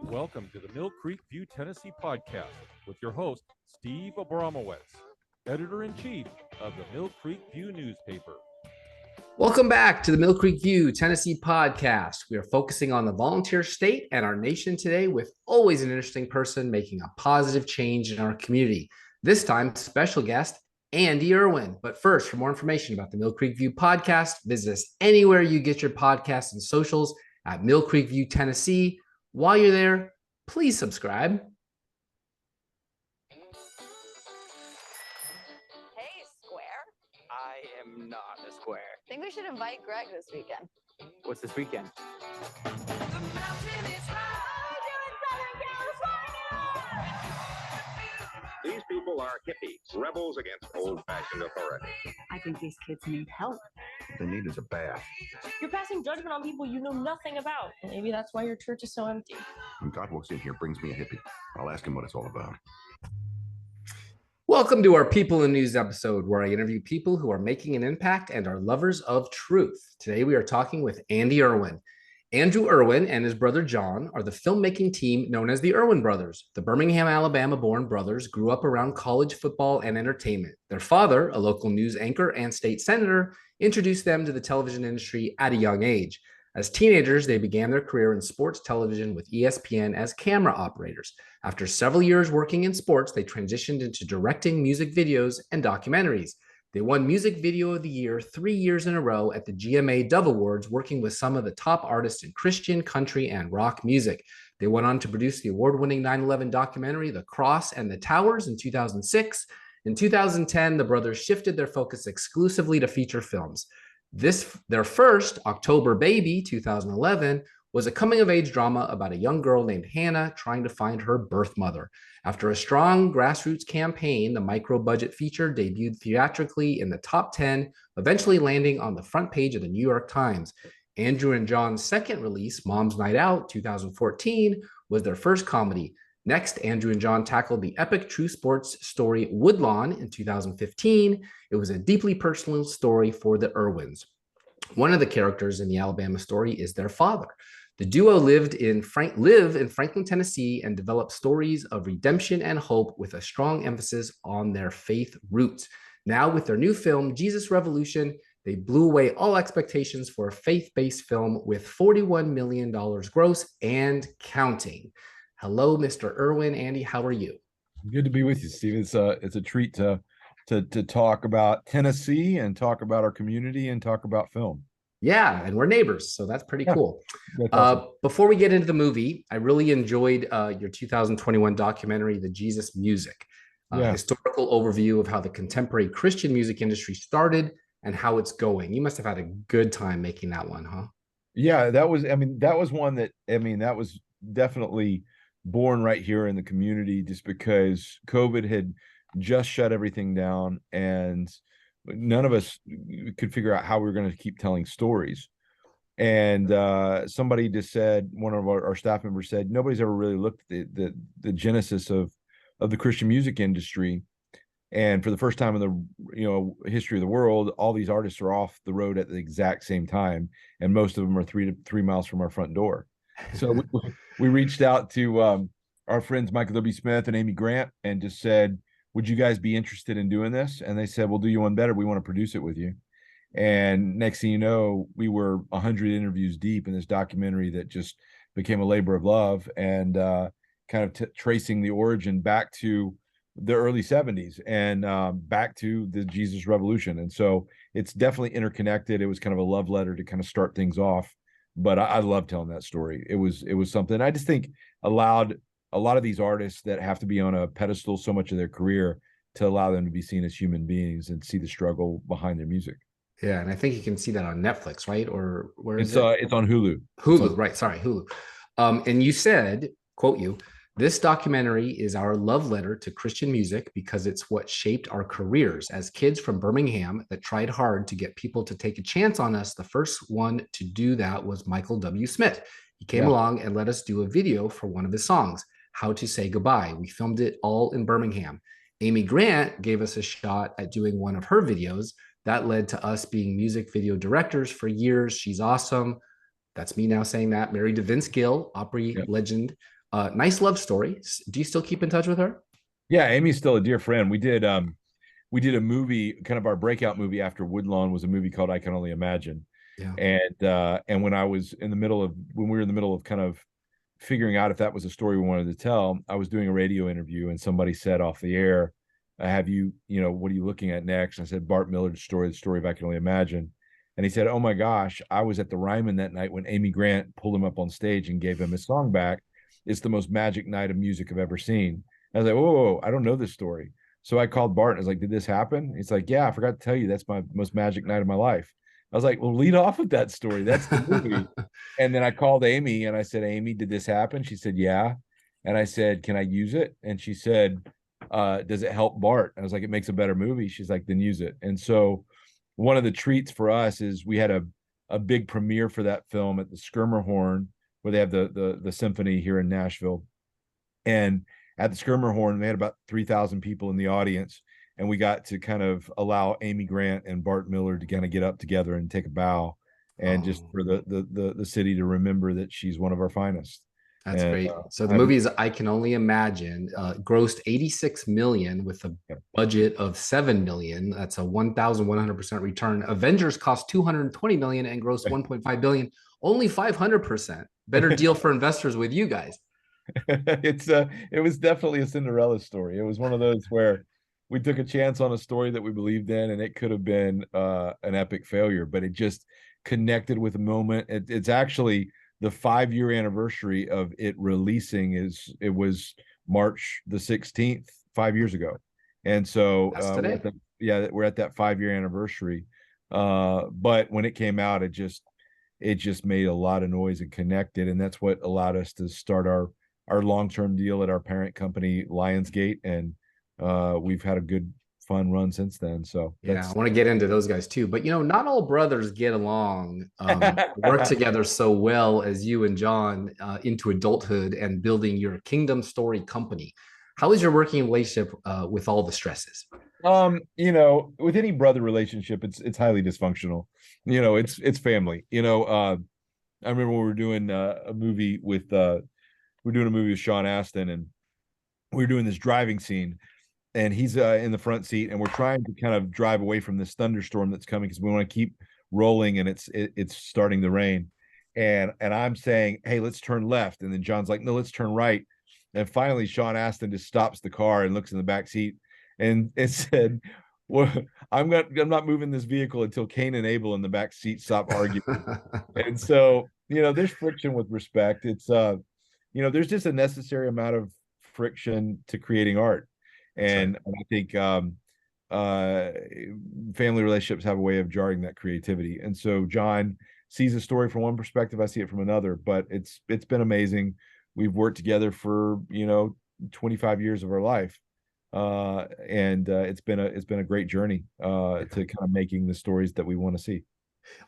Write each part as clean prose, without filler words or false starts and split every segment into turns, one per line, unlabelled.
Welcome to the Mill Creek View, Tennessee podcast with your host, Steve Abramowitz, editor-in-chief of the Mill Creek View newspaper.
Welcome back to the Mill Creek View, Tennessee podcast. We are focusing on the volunteer state and our nation today with always an interesting person making a positive change in our community. This time, special guest, Andy Erwin. But first, for more information about the Mill Creek View podcast, visit us anywhere you get your podcasts and socials at Mill Creek View, Tennessee. While you're there, please subscribe.
Hey, Square.
I am not a square.
I think we should invite Greg this weekend.
What's this weekend?
The mountain is high in Southern California.
These people are hippies, rebels against old-fashioned authority.
I think these kids need help.
They need is a bath.
You're passing judgment on people you know nothing about. Maybe that's why your church is so empty.
When God walks in here, brings me a hippie. I'll ask him what it's all about.
Welcome to our People in News episode, where I interview people who are making an impact and are lovers of truth. Today, we are talking with Andy Erwin. Andrew Erwin and his brother John are the filmmaking team known as the Erwin brothers. The Birmingham, Alabama-born brothers grew up around college football and entertainment. Their father, a local news anchor and state senator, introduced them to the television industry at a young age. As teenagers, they began their career in sports television with ESPN as camera operators. After several years working in sports, they transitioned into directing music videos and documentaries. They won Music Video of the Year 3 years in a row at the GMA Dove Awards, working with some of the top artists in Christian, country, and rock music. They went on to produce the award-winning 9/11 documentary, The Cross and the Towers, in 2006. In 2010, the brothers shifted their focus exclusively to feature films. Their first, October Baby, 2011, was a coming-of-age drama about a young girl named Hannah trying to find her birth mother. After a strong grassroots campaign, the micro-budget feature debuted theatrically in the top 10, eventually landing on the front page of the New York Times. Andrew and John's second release, Mom's Night Out, 2014, was their first comedy. Next, Andrew and John tackled the epic true sports story Woodlawn in 2015. It was a deeply personal story for the Erwins. One of the characters in the Alabama story is their father. The duo live in Franklin, Tennessee, and develop stories of redemption and hope with a strong emphasis on their faith roots. Now, with their new film, Jesus Revolution, they blew away all expectations for a faith-based film with $41 million gross and counting. Hello, Mr. Erwin. Andy, how are you?
Good to be with you, Steve. It's a treat to talk about Tennessee and talk about our community and talk about film.
Yeah, and we're neighbors, so that's pretty cool.
That's awesome.
Before we get into the movie, I really enjoyed your 2021 documentary, The Jesus Music, historical overview of how the contemporary Christian music industry started and how it's going. You must have had a good time making that one, huh?
Yeah, that was one that was definitely born right here in the community, just because COVID had just shut everything down and none of us could figure out how we were going to keep telling stories. And somebody just said, one of our staff members said, nobody's ever really looked at the genesis of the Christian music industry. And for the first time in the history of the world, all these artists are off the road at the exact same time, and most of them are 3 miles from our front door. So we reached out to our friends Michael W. Smith and Amy Grant and just said, would you guys be interested in doing this? And they said, we'll do you one better. We want to produce it with you. And next thing you know, we were 100 interviews deep in this documentary that just became a labor of love, and kind of tracing the origin back to the early 70s and back to the Jesus Revolution. And so it's definitely interconnected. It was kind of a love letter to kind of start things off. But I love telling that story. It was something I just think allowed a lot of these artists that have to be on a pedestal so much of their career to allow them to be seen as human beings and see the struggle behind their music.
Yeah, and I think you can see that on Netflix, right? Or where is
it? It's on Hulu.
Hulu, right? Sorry, Hulu. And you said, quote you, "This documentary is our love letter to Christian music because it's what shaped our careers as kids from Birmingham that tried hard to get people to take a chance on us. The first one to do that was Michael W. Smith. He came along and let us do a video for one of his songs, How to Say Goodbye. We filmed it all in Birmingham. Amy Grant gave us a shot at doing one of her videos. That led to us being music video directors for years. She's awesome. That's me now saying that. Married to Vince Gill, Opry
Yep.
legend. Nice love story. Do you still keep in touch with her?
Yeah, Amy's still a dear friend. We did a movie, kind of our breakout movie after Woodlawn was a movie called I Can Only Imagine.
Yeah.
And when we were in the middle of kind of figuring out if that was a story we wanted to tell, I was doing a radio interview and somebody said off the air, have you, what are you looking at next? And I said, Bart Miller's story, the story of I Can Only Imagine. And he said, oh my gosh, I was at the Ryman that night when Amy Grant pulled him up on stage and gave him his song back. It's the most magic night of music I've ever seen. I was like, whoa, I don't know this story. So I called Bart and I was like, did this happen? He's like, yeah, I forgot to tell you, that's my most magic night of my life. I was like, well, lead off with that story. That's the movie. And then I called Amy and I said, Amy, did this happen? She said, yeah. And I said, can I use it? And she said, does it help Bart? I was like, it makes a better movie. She's like, then use it. And so one of the treats for us is we had a big premiere for that film at the Skirmerhorn, where they have the symphony here in Nashville. And at the Skirmerhorn, they had about 3,000 people in the audience. And we got to kind of allow Amy Grant and Bart Miller to kind of get up together and take a bow, and just for the city to remember that she's one of our finest.
That's
And,
great. So the movie is I Can Only Imagine, grossed 86 million with a budget of 7 million. That's a 1,100% return. Avengers cost 220 million and grossed 1.5 billion, only 500%. Better deal for investors with you guys.
It was definitely a Cinderella story. It was one of those where we took a chance on a story that we believed in, and it could have been an epic failure, but it just connected with a moment. It's actually the 5-year anniversary of it releasing. It was March the 16th, 5 years ago. And so we're at that 5-year anniversary. But when it came out, it just made a lot of noise and connected. And that's what allowed us to start our long-term deal at our parent company, Lionsgate. And we've had a good fun run since then. So
yeah, I want to get into those guys too, but not all brothers get along, work together so well as you and John into adulthood and building your Kingdom Story company. How is your working relationship with all the stresses?
With any brother relationship, it's highly dysfunctional. It's family. I remember when we were doing a movie with Sean Astin, and we were doing this driving scene, and he's in the front seat, and we're trying to kind of drive away from this thunderstorm that's coming because we want to keep rolling, and it's starting to rain. And I'm saying, hey, let's turn left. And then John's like, no, let's turn right. And finally, Sean Astin just stops the car and looks in the back seat, and it said, well, I'm not moving this vehicle until Cain and Abel in the back seat stop arguing. And so, there's friction with respect. It's there's just a necessary amount of friction to creating art. And I think family relationships have a way of jarring that creativity. And so John sees a story from one perspective, I see it from another, but it's been amazing. We've worked together for 25 years of our life, and it's been a great journey to kind of making the stories that we want to see.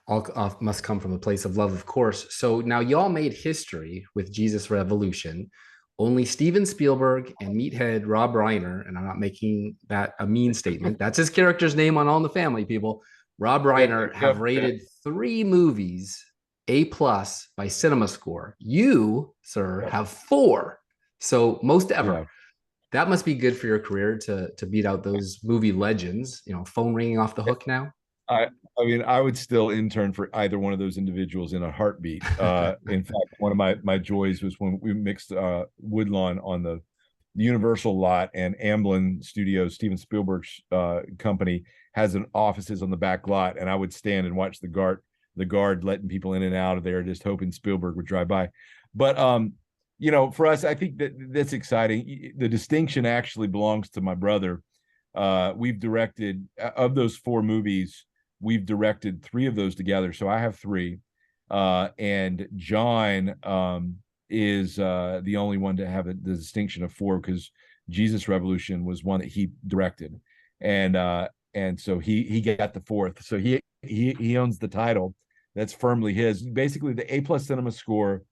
All must come from a place of love, of course. So now y'all made history with Jesus Revolution. Only Steven Spielberg and meathead Rob Reiner, and I'm not making that a mean statement, that's his character's name on All in the Family, people. Rob Reiner have rated 3 movies A+ by CinemaScore. You, sir, have 4. So most ever. Yeah. That must be good for your career to beat out those movie legends. Phone ringing off the hook now.
I mean, I would still intern for either one of those individuals in a heartbeat. In fact, one of my joys was when we mixed Woodlawn on the Universal lot, and Amblin Studios, Steven Spielberg's company, has offices on the back lot, and I would stand and watch the guard letting people in and out of there, just hoping Spielberg would drive by. But for us, I think that's exciting. The distinction actually belongs to my brother. We've directed, of those 4 movies, we've directed 3 of those together. So I have 3. And John is the only one to have the distinction of 4, because Jesus Revolution was one that he directed. And so he got the 4th. So he owns the title. That's firmly his. Basically, the A+ Cinema Score,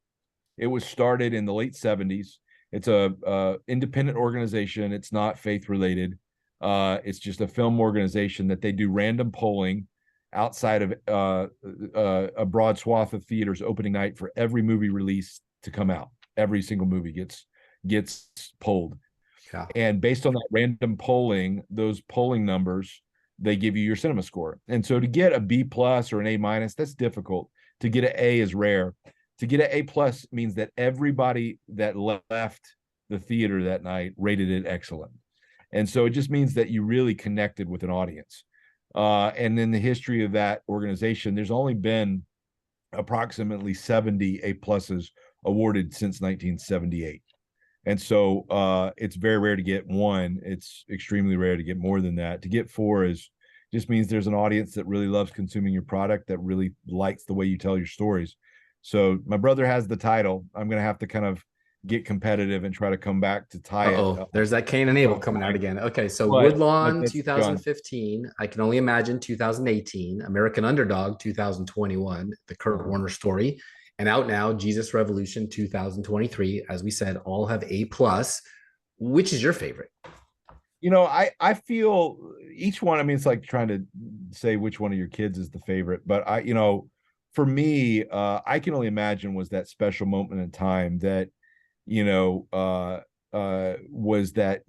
it was started in the late 70s. It's a independent organization. It's not faith related. It's just a film organization that they do random polling. outside of a broad swath of theaters opening night for every movie release to come out. Every single movie gets polled.
Yeah.
And based on that random polling, those polling numbers, they give you your cinema score. And so to get a B plus or an A minus, that's difficult. To get an A is rare. To get an A plus means that everybody that left the theater that night rated it excellent. And so it just means that you really connected with an audience. And in the history of that organization, there's only been approximately 70 A pluses awarded since 1978. And so it's very rare to get one. It's extremely rare to get more than that. To get four is just means there's an audience that really loves consuming your product, that really likes the way you tell your stories. So my brother has the title. I'm going to have to kind of get competitive and try to come back to tie it.
There's that Cain and Abel coming out again. Okay, so
But
Woodlawn
that's
2015, I Can Only Imagine 2018, American Underdog 2021, the Kurt Warner story, and out now Jesus Revolution 2023. As we said, all have A plus. Which is your favorite?
I feel each one, I mean, it's like trying to say which one of your kids is the favorite, but for me, I Can Only Imagine was that special moment in time that, was that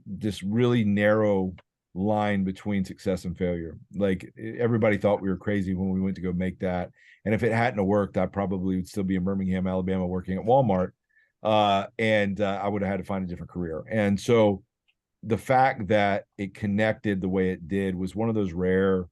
this really narrow line between success and failure. Like everybody thought we were crazy when we went to go make that. And if it hadn't worked, I probably would still be in Birmingham, Alabama, working at Walmart. And I would have had to find a different career. And so the fact that it connected the way it did was one of those rare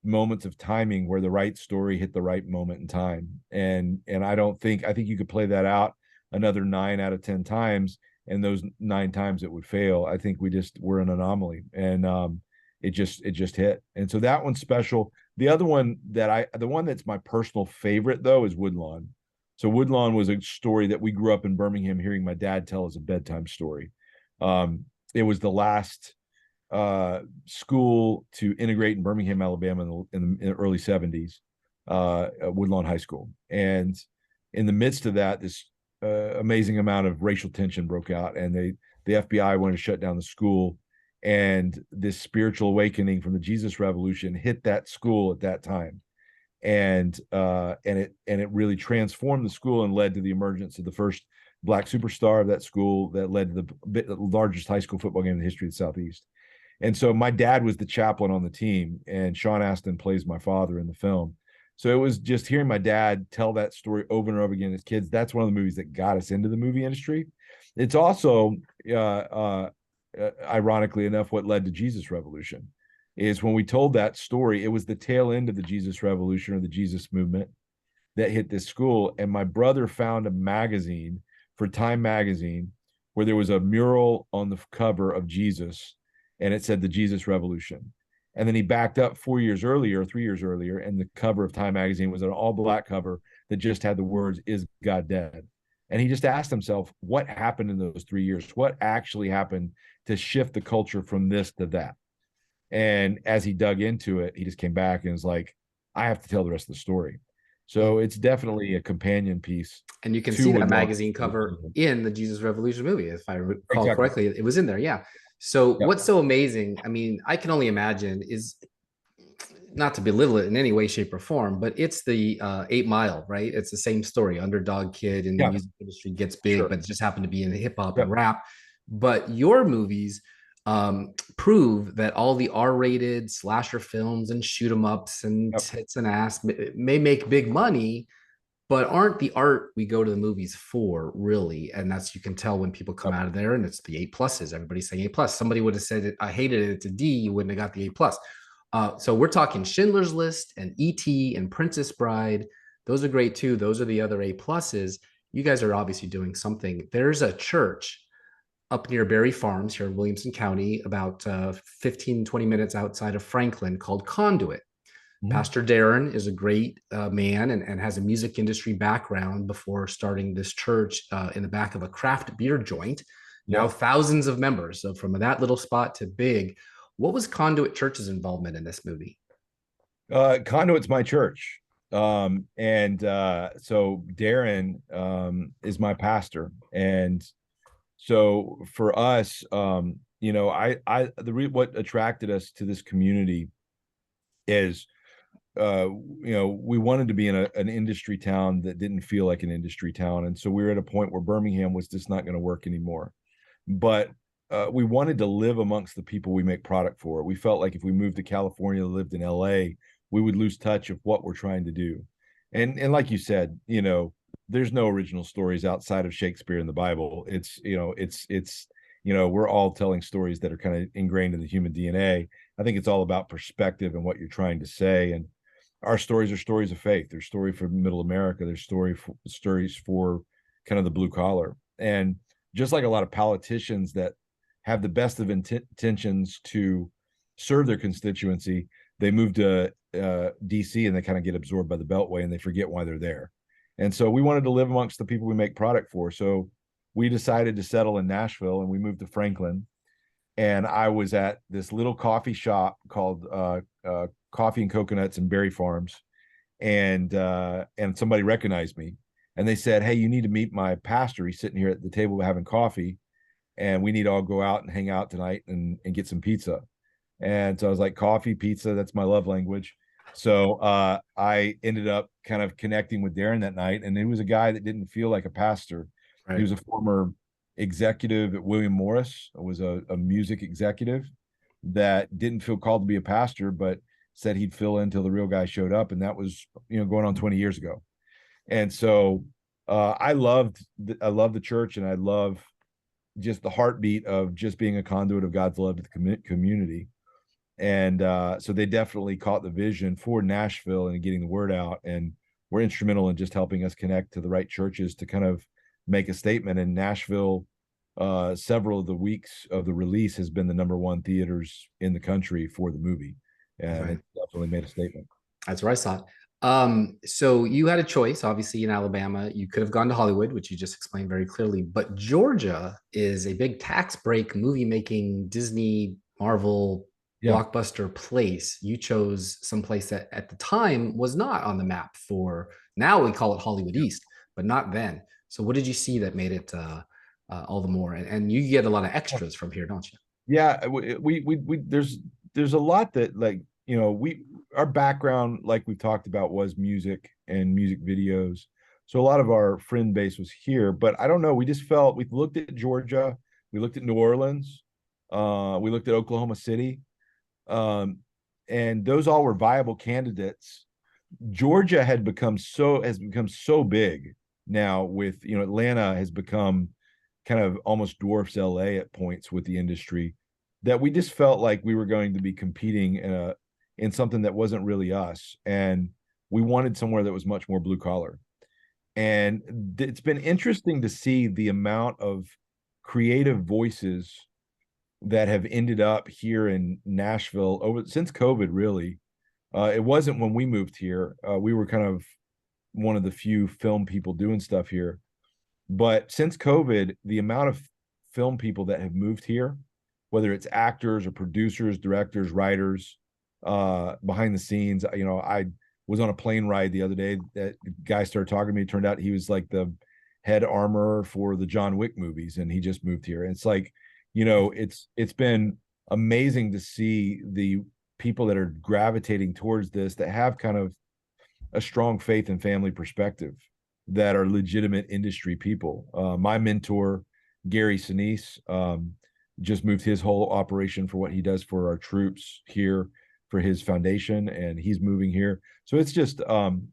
moments of timing where the right story hit the right moment in time. And I think you could play that out another 9 out of 10 times, and those 9 times it would fail. I think we're an anomaly, and it just hit. And so that one's special. The other one the one that's my personal favorite though is Woodlawn. So Woodlawn was a story that we grew up in Birmingham hearing my dad tell as a bedtime story. It was the last school to integrate in Birmingham, Alabama in the early 70s, Woodlawn High School. And in the midst of that, this amazing amount of racial tension broke out, and the FBI wanted to shut down the school. And this spiritual awakening from the Jesus Revolution hit that school at that time. And it really transformed the school and led to the emergence of the first Black superstar of that school, that led to the largest high school football game in the history of the Southeast. And so my dad was the chaplain on the team, and Sean Astin plays my father in the film. So it was just hearing my dad tell that story over and over again as kids. That's one of the movies that got us into the movie industry. It's also, ironically enough, what led to Jesus Revolution. Is when we told that story, it was the tail end of the Jesus Revolution or the Jesus movement that hit this school. And my brother found a magazine for Time magazine where there was a mural on the cover of Jesus, and it said the Jesus Revolution. And then he backed up 3 years earlier, and the cover of Time magazine was an all-black cover that just had the words, "Is God dead?" And he just asked himself, what happened in those 3 years? What actually happened to shift the culture from this to that? And as he dug into it, he just came back and was like, I have to tell the rest of the story. So it's definitely a companion piece.
And you can see that magazine cover in the Jesus Revolution movie, if I recall correctly. It was in there, yeah. So what's so amazing, I mean, I Can Only Imagine is, not to belittle it in any way, shape, or form, but it's the 8 Mile, right? It's the same story. Underdog kid in the music industry gets big, but it just happened to be in hip hop and rap. But your movies prove that all the R-rated slasher films and shoot 'em ups and tits and ass may make big money, but aren't the art we go to the movies for, really. And that's, you can tell when people come out of there, and it's the A pluses. Everybody's saying A plus. Somebody would have said it, I hated it, it's a D, you wouldn't have got the A plus. So we're talking Schindler's List and E.T. and Princess Bride. Those are great too. Those are the other A pluses. You guys are obviously doing something. There's a church up near Berry Farms here in Williamson County, about 15, 20 minutes outside of Franklin, called Conduit. Pastor Darren is a great man and has a music industry background before starting this church in the back of a craft beer joint. Now thousands of members. So from that little spot to big. What was Conduit Church's involvement in this movie?
Conduit's my church. So Darren is my pastor. And so for us, what attracted us to this community is we wanted to be in an industry town that didn't feel like an industry town. And so we were at a point where Birmingham was just not going to work anymore. But we wanted to live amongst the people we make product for. We felt like if we moved to California, lived in LA, we would lose touch of what we're trying to do. And like you said, there's no original stories outside of Shakespeare and the Bible. We're all telling stories that are kind of ingrained in the human DNA. I think it's all about perspective and what you're trying to say. And our stories are stories of faith. There's story for middle America. There's stories for kind of the blue collar. And just like a lot of politicians that have the best of intentions to serve their constituency, they move to DC and they kind of get absorbed by the Beltway and they forget why they're there. And so we wanted to live amongst the people we make product for. So we decided to settle in Nashville and we moved to Franklin. And I was at this little coffee shop called Coffee and Coconuts and Berry Farms. And somebody recognized me and they said, "Hey, you need to meet my pastor. He's sitting here at the table having coffee and we need to all go out and hang out tonight and get some pizza." And so I was like, coffee, pizza, that's my love language. So I ended up kind of connecting with Darren that night. And he was a guy that didn't feel like a pastor. Right. He was a former executive at William Morris, was a music executive that didn't feel called to be a pastor, but said he'd fill in until the real guy showed up. And that was, going on 20 years ago. And so I love the church and I love just the heartbeat of just being a conduit of God's love to the community. And so they definitely caught the vision for Nashville and getting the word out, and were instrumental in just helping us connect to the right churches to kind of make a statement. In Nashville, several of the weeks of the release has been the #1 theaters in the country for the movie, and it definitely made a statement.
That's what I saw. So you had a choice, obviously, in Alabama. You could have gone to Hollywood, which you just explained very clearly, but Georgia is a big tax break, movie making, Disney, Marvel, blockbuster place. You chose someplace that at the time was not on the map for, now we call it Hollywood East, but not then. So what did you see that made it all the more? And you get a lot of extras from here, don't you?
Yeah, we there's a lot that, like, our background, like we've talked about, was music and music videos. So a lot of our friend base was here, but I don't know. We just felt, we looked at Georgia, we looked at New Orleans, we looked at Oklahoma City. And those all were viable candidates. Georgia has become so big now with, Atlanta has become kind of almost dwarfs LA at points with the industry, that we just felt like we were going to be competing in something that wasn't really us. And we wanted somewhere that was much more blue collar. And it's been interesting to see the amount of creative voices that have ended up here in Nashville since COVID, really. It wasn't when we moved here. We were kind of one of the few film people doing stuff here. But since COVID, the amount of film people that have moved here, whether it's actors or producers, directors, writers, behind the scenes, I was on a plane ride the other day. That guy started talking to me. It turned out he was like the head armorer for the John Wick movies, and he just moved here. And it's like, it's been amazing to see the people that are gravitating towards this, that have kind of a strong faith and family perspective, that are legitimate industry people. My mentor, Gary Sinise, just moved his whole operation for what he does for our troops here for his foundation, and he's moving here. So it's just,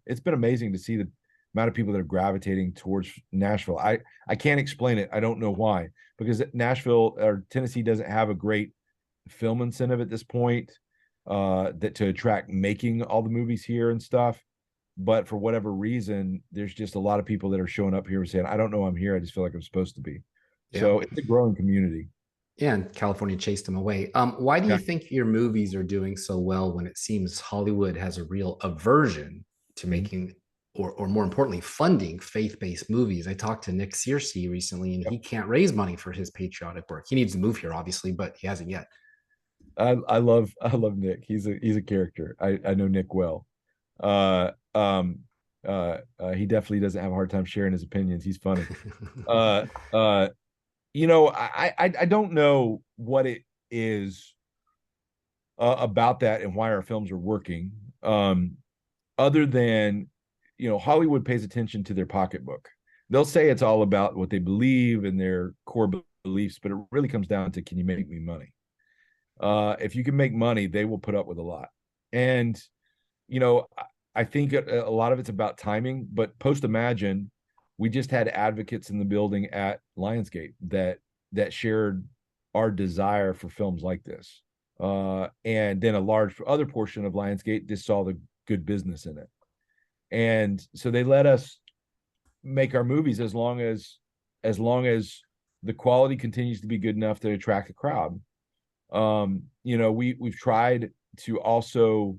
it's been amazing to see the amount of people that are gravitating towards Nashville. I can't explain it. I don't know why, because Nashville or Tennessee doesn't have a great film incentive at this point, that to attract making all the movies here and stuff. But for whatever reason, there's just a lot of people that are showing up here and saying, "I don't know, I'm here. I just feel like I'm supposed to be." Yeah. So it's a growing community.
Yeah, and California chased them away. Why do you think your movies are doing so well when it seems Hollywood has a real aversion to making, or more importantly, funding faith-based movies? I talked to Nick Searcy recently, and he can't raise money for his patriotic work. He needs to move here, obviously, but he hasn't yet.
I love Nick. He's a character. I know Nick well. He definitely doesn't have a hard time sharing his opinions. He's funny. I don't know what it is about that and why our films are working. other than, Hollywood pays attention to their pocketbook. They'll say it's all about what they believe and their core beliefs, but it really comes down to, can you make me money? If you can make money, they will put up with a lot. And, I think a lot of it's about timing, but post Imagine, we just had advocates in the building at Lionsgate that shared our desire for films like this. And then a large other portion of Lionsgate just saw the good business in it. And so they let us make our movies as long as the quality continues to be good enough to attract a crowd. We've tried to also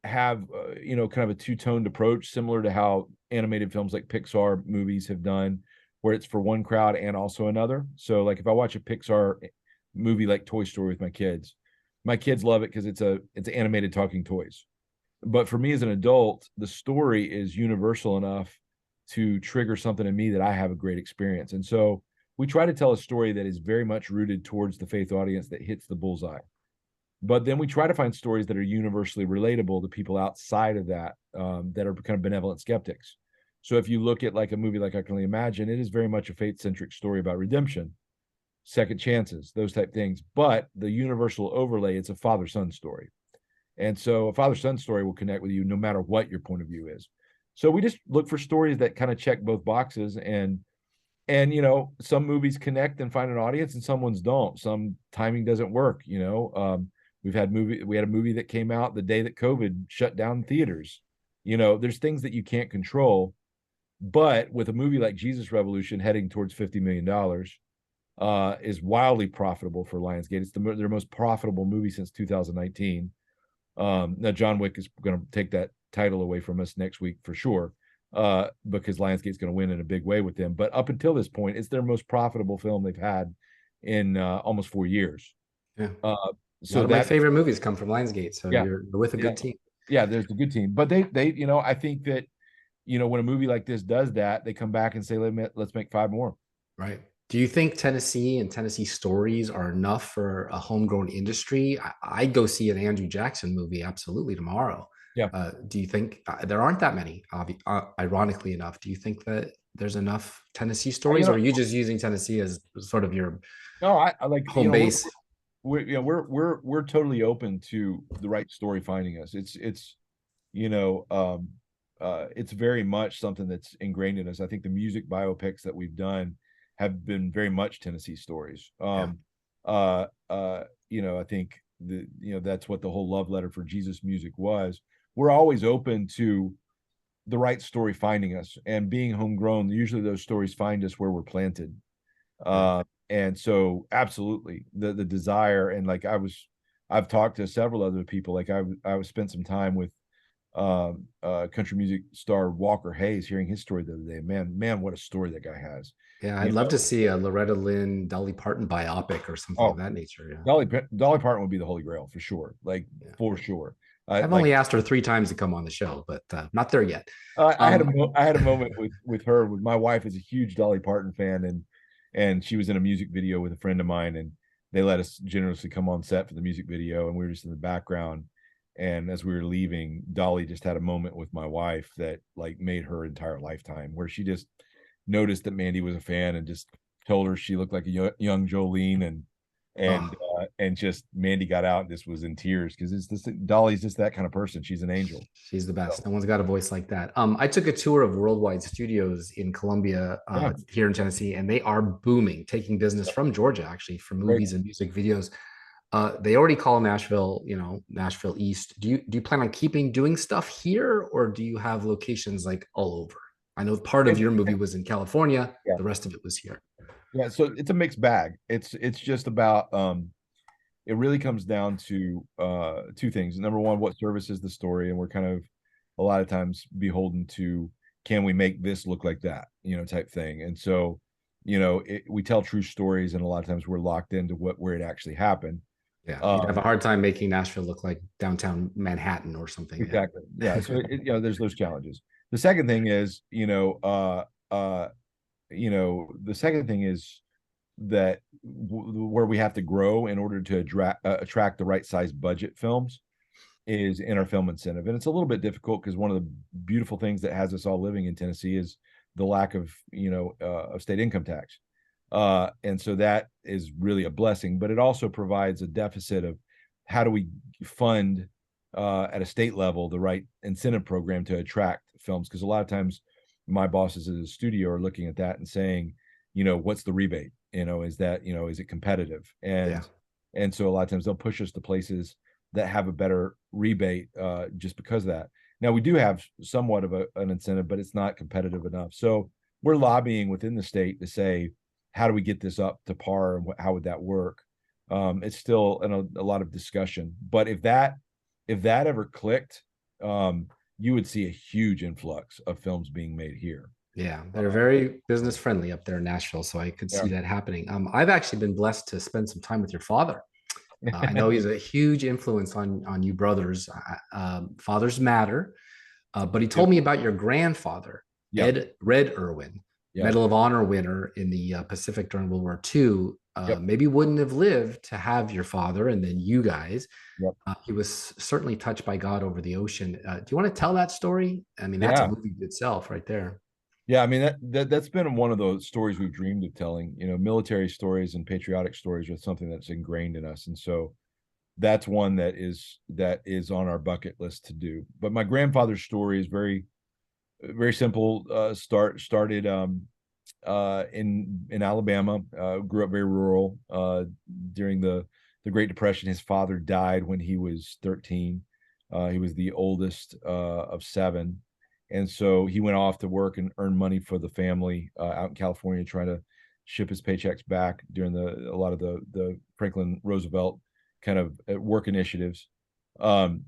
have kind of a two-toned approach, similar to how animated films like Pixar movies have done, where it's for one crowd and also another. So like if I watch a Pixar movie like Toy Story with my kids love it because it's animated talking toys. But for me as an adult, the story is universal enough to trigger something in me that I have a great experience. And so we try to tell a story that is very much rooted towards the faith audience that hits the bullseye. But then we try to find stories that are universally relatable to people outside of that, that are kind of benevolent skeptics. So if you look at like a movie like I Can Only Imagine, it is very much a faith-centric story about redemption, second chances, those type things. But the universal overlay, it's a father-son story. And so a father-son story will connect with you no matter what your point of view is. So we just look for stories that kind of check both boxes, and some movies connect and find an audience and some ones don't. Some timing doesn't work. We had a movie that came out the day that COVID shut down theaters. There's things that you can't control, but with a movie like Jesus Revolution heading towards $50 million, is wildly profitable for Lionsgate. It's their most profitable movie since 2019. Now John Wick is going to take that title away from us next week for sure, because Lionsgate's going to win in a big way with them. But up until this point, it's their most profitable film they've had in almost 4 years.
Yeah.
So
my favorite movies come from Lionsgate. So
yeah,
you're with a good team.
Yeah, there's a good team. But they I think that, when a movie like this does that, they come back and say, let's make 5 more.
Right. Do you think Tennessee and Tennessee stories are enough for a homegrown industry? I'd go see an Andrew Jackson movie absolutely tomorrow.
Yeah.
Do you think there aren't that many, ironically enough? Do you think that there's enough Tennessee stories, or are you just using Tennessee as sort of your
I like
home base?
We're totally open to the right story finding us. It's very much something that's ingrained in us. I think the music biopics that we've done have been very much Tennessee stories. I think that's what the whole love letter for Jesus music was. We're always open to the right story finding us, and being homegrown, usually those stories find us where we're planted. And so absolutely the desire, and like I've talked to several other people, like I spent some time with country music star Walker Hayes, hearing his story the other day. Man, what a story that guy has.
Yeah, I'd love to see a Loretta Lynn, Dolly Parton biopic or something of that nature. Yeah.
Dolly Parton would be the holy grail for sure, for sure.
I've only asked her 3 times to come on the show, but not there yet.
I had a moment with her. With my wife is a huge Dolly Parton fan, and she was in a music video with a friend of mine, and they let us generously come on set for the music video, and we were just in the background. And as we were leaving, Dolly just had a moment with my wife that like made her entire lifetime, where she just noticed that Mandy was a fan and just told her she looked like a young Jolene, and just Mandy got out and just was in tears, because Dolly's just that kind of person. She's an angel.
She's the best. No one's got a voice like that. I took a tour of Worldwide Studios in Columbia, here in Tennessee, and they are booming, taking business from Georgia actually for movies and music videos. They already call Nashville, Nashville East. Do you plan on doing stuff here, or do you have locations like all over? I know part of your movie was in California. The rest of it was here.
Yeah, so it's a mixed bag. It's just about it really comes down to 2 things. Number one, what services the story, and we're kind of a lot of times beholden to, can we make this look like that, type thing. And so, we tell true stories, and a lot of times we're locked into where it actually happened.
Yeah, you'd have a hard time making Nashville look like downtown Manhattan or something.
Exactly. Yeah. So there's those challenges. The second thing is, the second thing is that where we have to grow in order to attract the right size budget films. is in our film incentive. And it's a little bit difficult because one of the beautiful things that has us all living in Tennessee is the lack of, of state income tax. And so that is really a blessing, but it also provides a deficit of how do we fund at a state level the right incentive program to attract films? Because a lot of times my bosses at the studio are looking at that and saying, what's the rebate? Is that, is it competitive? And so a lot of times they'll push us to places that have a better rebate just because of that. Now we do have somewhat of an incentive, but it's not competitive enough. So we're lobbying within the state to say, how do we get this up to par and how would that work? It's still a lot of discussion, but if that ever clicked, you would see a huge influx of films being made here.
Yeah, they're very business friendly up there in Nashville, so I could see that happening. I've actually been blessed to spend some time with your father. I know he's a huge influence on you brothers. Fathers matter, but he told me about your grandfather, Red Erwin, Medal of Honor winner in the Pacific during World War II. Maybe wouldn't have lived to have your father and then you guys. He was certainly touched by God over the ocean. Do you want to tell that story? I mean, that's a movie itself right there.
Yeah, I mean that's been one of those stories we've dreamed of telling. Military stories and patriotic stories are something that's ingrained in us, and so that's one that is on our bucket list to do. But my grandfather's story is very, very simple. Started in Alabama. Grew up very rural. During the Great Depression, his father died when he was 13. He was the oldest of 7. And so he went off to work and earn money for the family out in California, trying to ship his paychecks back during a lot of the Franklin Roosevelt kind of work initiatives. And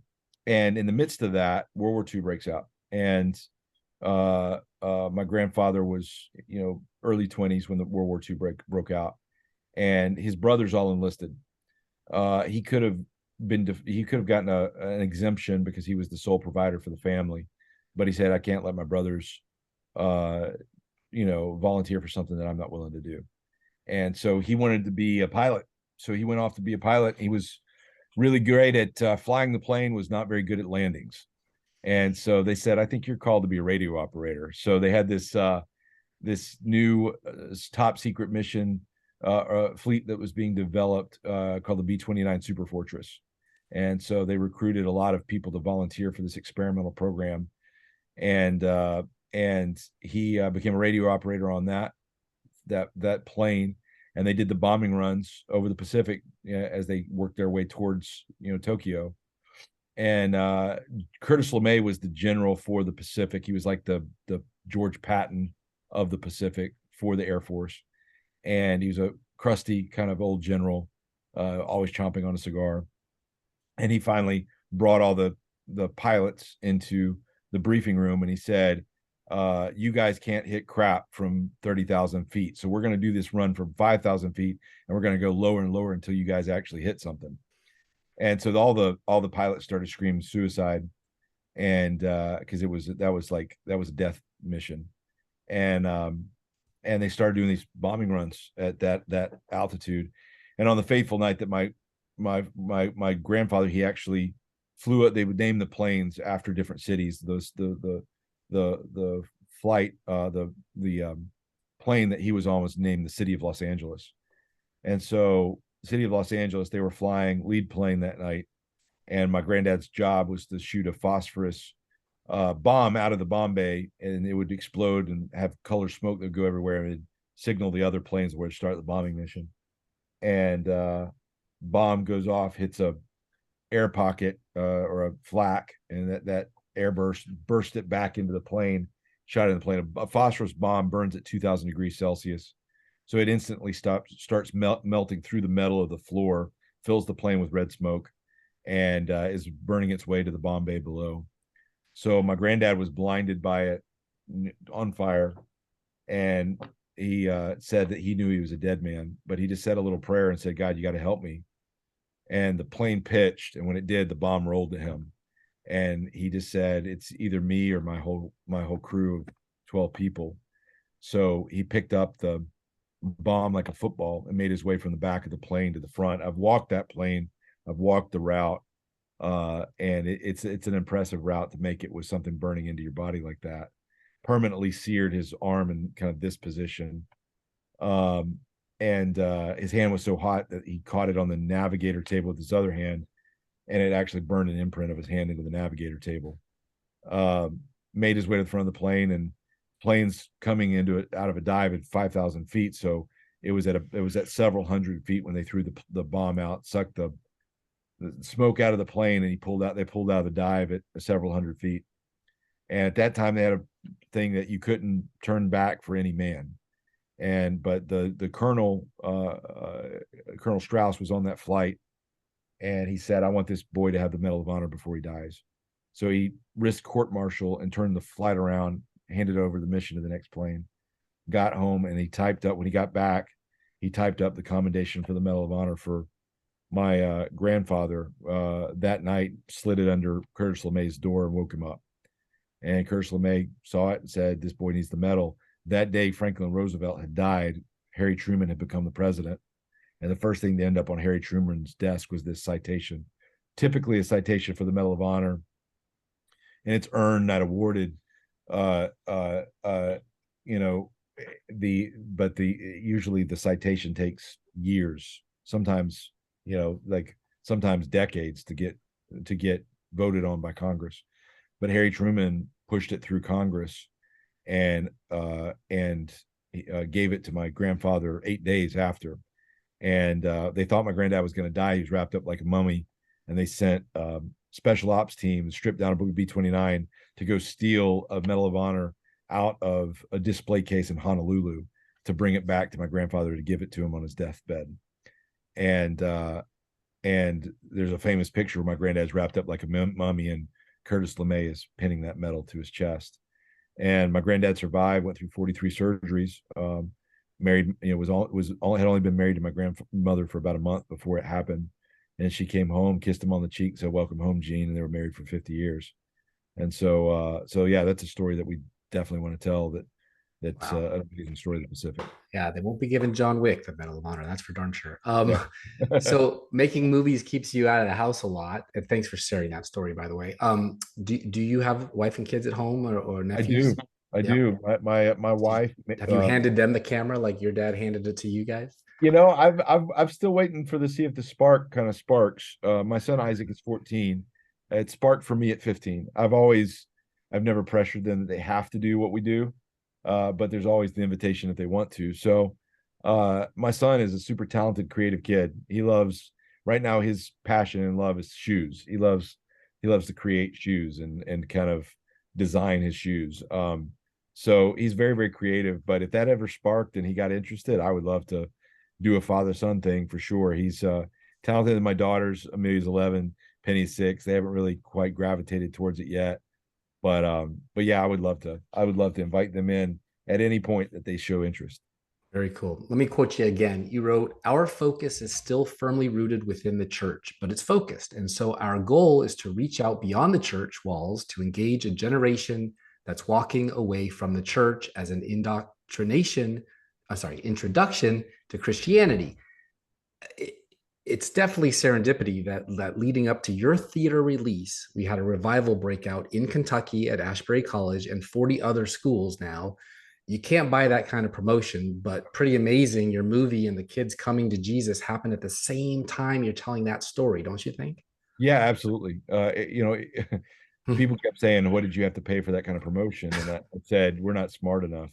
in the midst of that, World War II breaks out. And my grandfather was, early 20s when the World War II broke out. And his brothers all enlisted. He could have gotten an exemption because he was the sole provider for the family. But he said, I can't let my brothers, volunteer for something that I'm not willing to do. And so he wanted to be a pilot. So he went off to be a pilot. He was really great at flying the plane, was not very good at landings. And so they said, I think you're called to be a radio operator. So they had this new top secret mission fleet that was being developed called the B-29 Super Fortress. And so they recruited a lot of people to volunteer for this experimental program. And he became a radio operator on that plane, and they did the bombing runs over the Pacific as they worked their way towards Tokyo. And Curtis LeMay was the general for the Pacific. He was like the George Patton of the Pacific for the Air Force, and he was a crusty kind of old general, always chomping on a cigar. And he finally brought all the pilots into the briefing room, and he said, you guys can't hit crap from 30,000 feet. So we're going to do this run from 5,000 feet, and we're going to go lower and lower until you guys actually hit something. And so all the pilots started screaming suicide. And because that was a death mission. And they started doing these bombing runs at that altitude. And on the fateful night that my grandfather, he actually flew it. They would name the planes after different cities. The flight, the plane that he was on was named the City of Los Angeles. And so the City of Los Angeles, they were flying lead plane that night. And my granddad's job was to shoot a phosphorus bomb out of the bomb bay, and it would explode and have color smoke that would go everywhere, and it'd signal the other planes where to start the bombing mission. And bomb goes off, hits a air pocket or a flak, and that air burst it back into the plane, shot it in the plane. A phosphorus bomb burns at 2,000 degrees Celsius, so it instantly starts melting through the metal of the floor, fills the plane with red smoke, and is burning its way to the bomb bay below. So my granddad was blinded by it, on fire, and he said that he knew he was a dead man, but he just said a little prayer and said, God, you got to help me. And the plane pitched, and when it did, the bomb rolled to him. And he just said, it's either me or my whole crew of 12 people. So he picked up the bomb like a football and made his way from the back of the plane to the front. I've walked that plane. I've walked the route. And it's an impressive route to make it with something burning into your body like that. Permanently seared his arm in kind of this position. And his hand was so hot that he caught it on the navigator table with his other hand, and it actually burned an imprint of his hand into the navigator table. Made his way to the front of the plane, and planes coming into it out of a dive at 5,000 feet. So it was at several hundred feet when they threw the bomb out, sucked the smoke out of the plane, and they pulled out of the dive at several hundred feet. And at that time, they had a thing that you couldn't turn back for any man. But the colonel, Colonel Strauss, was on that flight, and he said, "I want this boy to have the Medal of Honor before he dies." So he risked court martial and turned the flight around, handed over the mission to the next plane, got home, and he typed up, when he got back, he typed up the commendation for the Medal of Honor for my grandfather. That night, slid it under Curtis LeMay's door and woke him up. And Curtis LeMay saw it and said, "This boy needs the medal." That day, Franklin Roosevelt had died. Harry Truman had become the president. And the first thing to end up on Harry Truman's desk was this citation, typically a citation for the Medal of Honor. And it's earned, not awarded. Usually the citation takes years, sometimes, sometimes decades to get voted on by Congress. But Harry Truman pushed it through Congress, and gave it to my grandfather 8 days after. And they thought my granddad was going to die. He was wrapped up like a mummy, and they sent special ops team, stripped down a B-29 to go steal a Medal of Honor out of a display case in Honolulu to bring it back to my grandfather to give it to him on his deathbed. And there's a famous picture where my granddad's wrapped up like a mummy, and Curtis LeMay is pinning that medal to his chest. And my granddad survived, went through 43 surgeries, married, had only been married to my grandmother for about a month before it happened. And she came home, kissed him on the cheek, said, "Welcome home, Gene." And they were married for 50 years. And so yeah, that's a story that we definitely want to tell. That's wow. An amazing story of the Pacific.
Yeah, they won't be giving John Wick the Medal of Honor. That's for darn sure. So making movies keeps you out of the house a lot. And thanks for sharing that story, by the way. Do you have wife and kids at home or nephews?
I do. My wife.
Have you handed them the camera like your dad handed it to you guys?
I'm still waiting to see if the spark kind of sparks. My son Isaac is 14. It sparked for me at 15. I've never pressured them that they have to do what we do. But there's always the invitation if they want to. So my son is a super talented, creative kid. Right now his passion and love is shoes. He loves to create shoes and kind of design his shoes. So he's very, very creative. But if that ever sparked and he got interested, I would love to do a father-son thing for sure. He's talented. My daughter's, Amelia's 11, Penny's 6. They haven't really quite gravitated towards it yet. But yeah, I would love to invite them in at any point that they show interest.
Very cool. Let me quote you again. You wrote, "Our focus is still firmly rooted within the church, but it's focused. And so our goal is to reach out beyond the church walls to engage a generation that's walking away from the church as an introduction to Christianity." It's definitely serendipity that leading up to your theater release, we had a revival breakout in Kentucky at Ashbury College and 40 other schools now. You can't buy that kind of promotion, but pretty amazing. Your movie and the kids coming to Jesus happened at the same time you're telling that story, don't you think?
Yeah, absolutely. People kept saying, "What did you have to pay for that kind of promotion?" And I said, "We're not smart enough."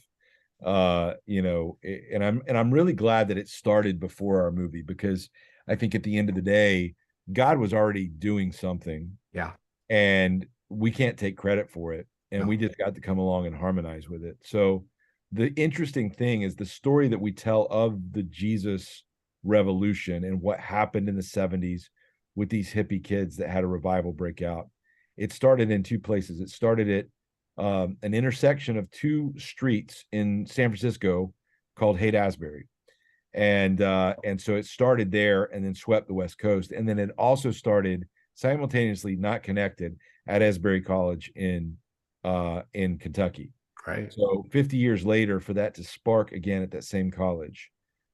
And I'm really glad that it started before our movie, because I think at the end of the day, God was already doing something.
Yeah.
And we can't take credit for it. And
No.
We just got to come along and harmonize with it. So the interesting thing is the story that we tell of the Jesus revolution and what happened in the 70s with these hippie kids that had a revival break out. It started in two places. It started at an intersection of two streets in San Francisco called Haight-Ashbury. And so it started there and then swept the West Coast. And then it also started simultaneously, not connected, at Asbury College in Kentucky.
Right.
So 50 years later, for that to spark again at that same college,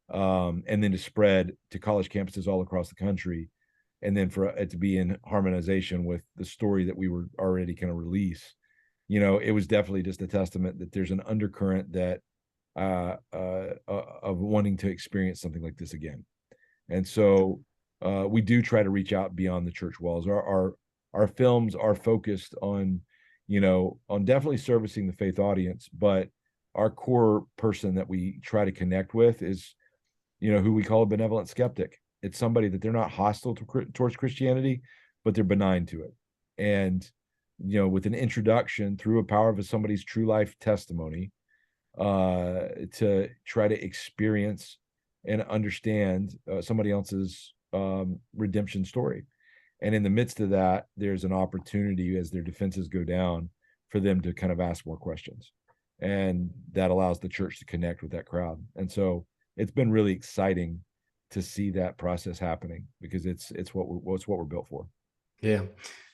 and then to spread to college campuses all across the country, and then for it to be in harmonization with the story that we were already kind of release, it was definitely just a testament that there's an undercurrent that of wanting to experience something like this again. And so we do try to reach out beyond the church walls. Our films are focused on, on definitely servicing the faith audience, but our core person that we try to connect with is, who we call a benevolent skeptic. It's somebody that they're not hostile towards Christianity, but they're benign to it. And, with an introduction through a power of somebody's true life testimony, to try to experience and understand somebody else's redemption story. And in the midst of that, there's an opportunity as their defenses go down for them to kind of ask more questions. And that allows the church to connect with that crowd. And so it's been really exciting to see that process happening, because it's what we're built for.
Yeah.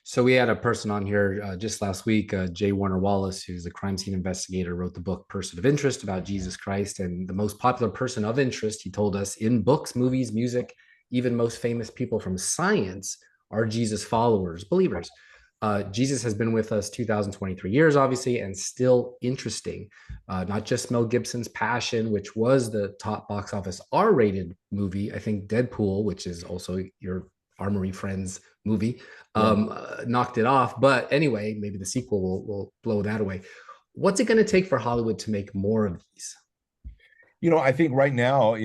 So we had a person on here just last week, J. Warner Wallace, who's a crime scene investigator, wrote the book Person of Interest about Jesus Christ. And the most popular person of interest, he told us, in books, movies, music, even most famous people from science are Jesus followers, believers. Jesus has been with us 2023 years, obviously, and still interesting. Not just Mel Gibson's Passion, which was the top box office R-rated movie. I think Deadpool, which is also your Armory Friends movie, knocked it off. But anyway, maybe the sequel will blow that away. What's it going to take for Hollywood to make more of these?
I think right now,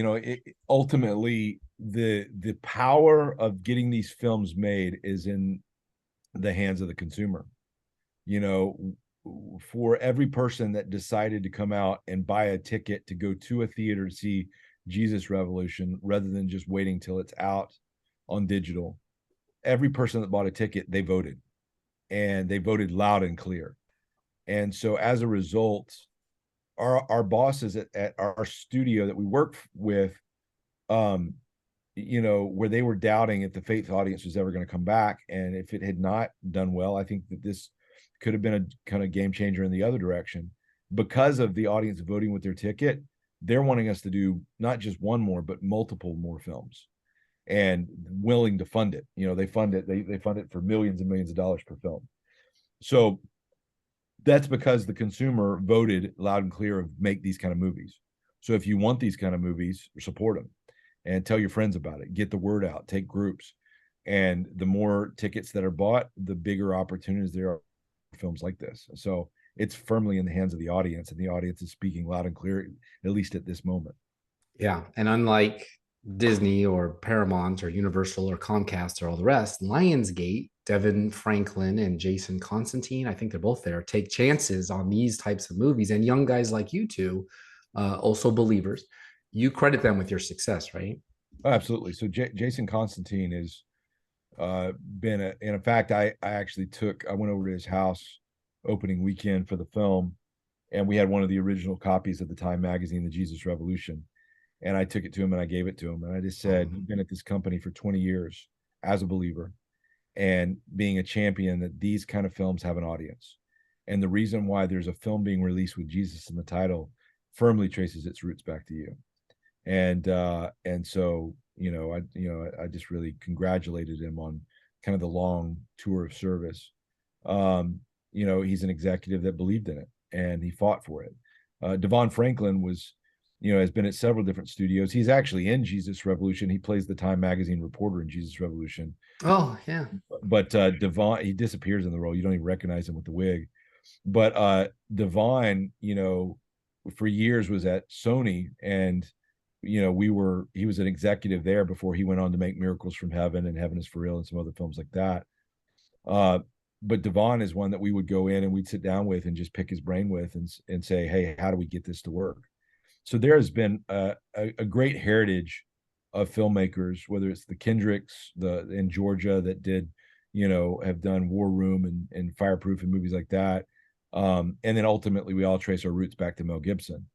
ultimately the power of getting these films made is in the hands of the consumer. For every person that decided to come out and buy a ticket to go to a theater to see Jesus Revolution, rather than just waiting till it's out on digital, every person that bought a ticket, they voted, and they voted loud and clear. And so as a result, our bosses at our studio that we work with, where they were doubting if the faith audience was ever going to come back, and if it had not done well, I think that this could have been a kind of game changer in the other direction. Because of the audience voting with their ticket, they're wanting us to do not just one more, but multiple more films, and willing to fund it. They fund it. They fund it for millions and millions of dollars per film. So that's because the consumer voted loud and clear of make these kind of movies. So if you want these kind of movies, support them and tell your friends about it. Get the word out, take groups. And the more tickets that are bought, the bigger opportunities there are for films like this. So it's firmly in the hands of the audience, and the audience is speaking loud and clear, at least at this moment.
Yeah. And unlike Disney or Paramount or Universal or Comcast or all the rest, Lionsgate, Devin Franklin and Jason Constantine, I think they're both there, take chances on these types of movies. And young guys like you two, also believers, you credit them with your success, right?
Oh, absolutely. So Jason Constantine has been in fact, I went over to his house opening weekend for the film, and we had one of the original copies of the Time magazine, The Jesus Revolution. And I took it to him and I gave it to him. And I just said, you've been at this company for 20 years as a believer and being a champion that these kind of films have an audience. And the reason why there's a film being released with Jesus in the title firmly traces its roots back to you. And so, I just really congratulated him on kind of the long tour of service. He's an executive that believed in it, and he fought for it. Devon Franklin has been at several different studios. He's actually in Jesus Revolution. He plays the Time magazine reporter in Jesus Revolution.
Oh, yeah.
But Devon, he disappears in the role. You don't even recognize him with the wig. But Devon, for years was at Sony, and he was an executive there before he went on to make Miracles from Heaven and Heaven is for Real and some other films like that. But Devon is one that we would go in and we'd sit down with and just pick his brain with and say, hey, how do we get this to work? So there has been a great heritage of filmmakers, whether it's the Kendricks in Georgia that have done War Room and Fireproof and movies like that. And then ultimately we all trace our roots back to Mel Gibson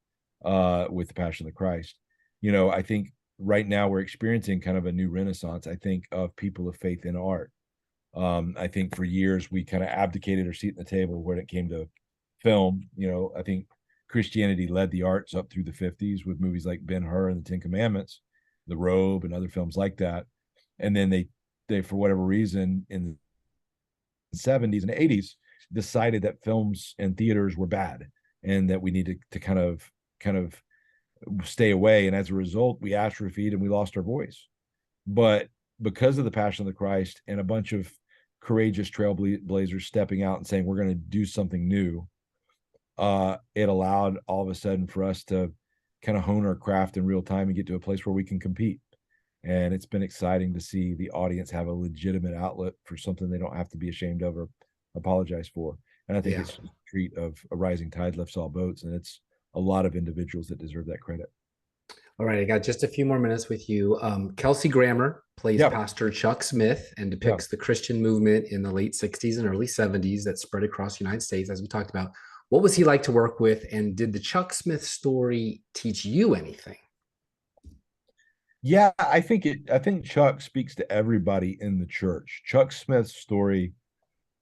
with The Passion of the Christ. I think right now we're experiencing kind of a new renaissance, I think, of people of faith in art. I think for years we kind of abdicated our seat at the table when it came to film. I think Christianity led the arts up through the 50s with movies like Ben-Hur and the Ten Commandments, The Robe, and other films like that. And then they they for whatever reason in the 70s and 80s decided that films and theaters were bad and that we needed to kind of stay away. And as a result, we atrophied and we lost our voice. But because of the Passion of the Christ and a bunch of courageous trailblazers stepping out and saying we're going to do something new, it allowed all of a sudden for us to kind of hone our craft in real time and get to a place where we can compete. And it's been exciting to see the audience have a legitimate outlet for something they don't have to be ashamed of or apologize for. And I think it's a treat of a rising tide lifts all boats, and it's a lot of individuals that deserve that credit.
All right, I got just a few more minutes with you. Kelsey Grammer plays Pastor Chuck Smith and depicts the Christian movement in the late 60s and early 70s that spread across the United States, as we talked about. What was he like to work with, and did the Chuck Smith story teach you anything?
Yeah, I think Chuck speaks to everybody in the church. Chuck Smith's story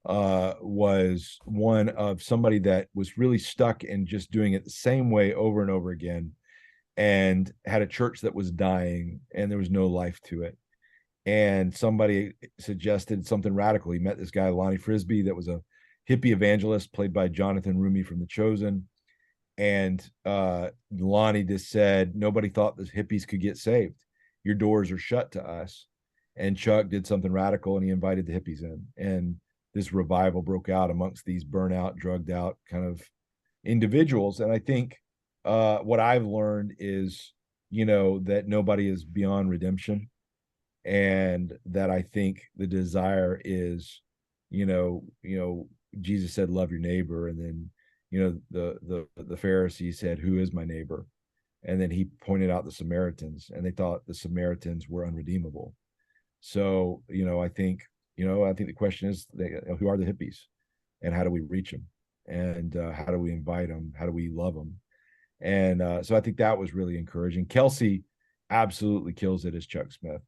was one of somebody that was really stuck in just doing it the same way over and over again, and had a church that was dying and there was no life to it. And somebody suggested something radical. He met this guy, Lonnie Frisbee, that was a hippie evangelist played by Jonathan Rumi from The Chosen. And Lonnie just said, nobody thought the hippies could get saved. Your doors are shut to us. And Chuck did something radical and he invited the hippies in. And this revival broke out amongst these burnout, drugged out kind of individuals. And I think what I've learned is, that nobody is beyond redemption. And that I think the desire is, Jesus said, love your neighbor. And then, the Pharisees said, who is my neighbor? And then he pointed out the Samaritans, and they thought the Samaritans were unredeemable. So, I think the question is, who are the hippies, and how do we reach them, and how do we invite them? How do we love them? And so I think that was really encouraging. Kelsey absolutely kills it as Chuck Smith.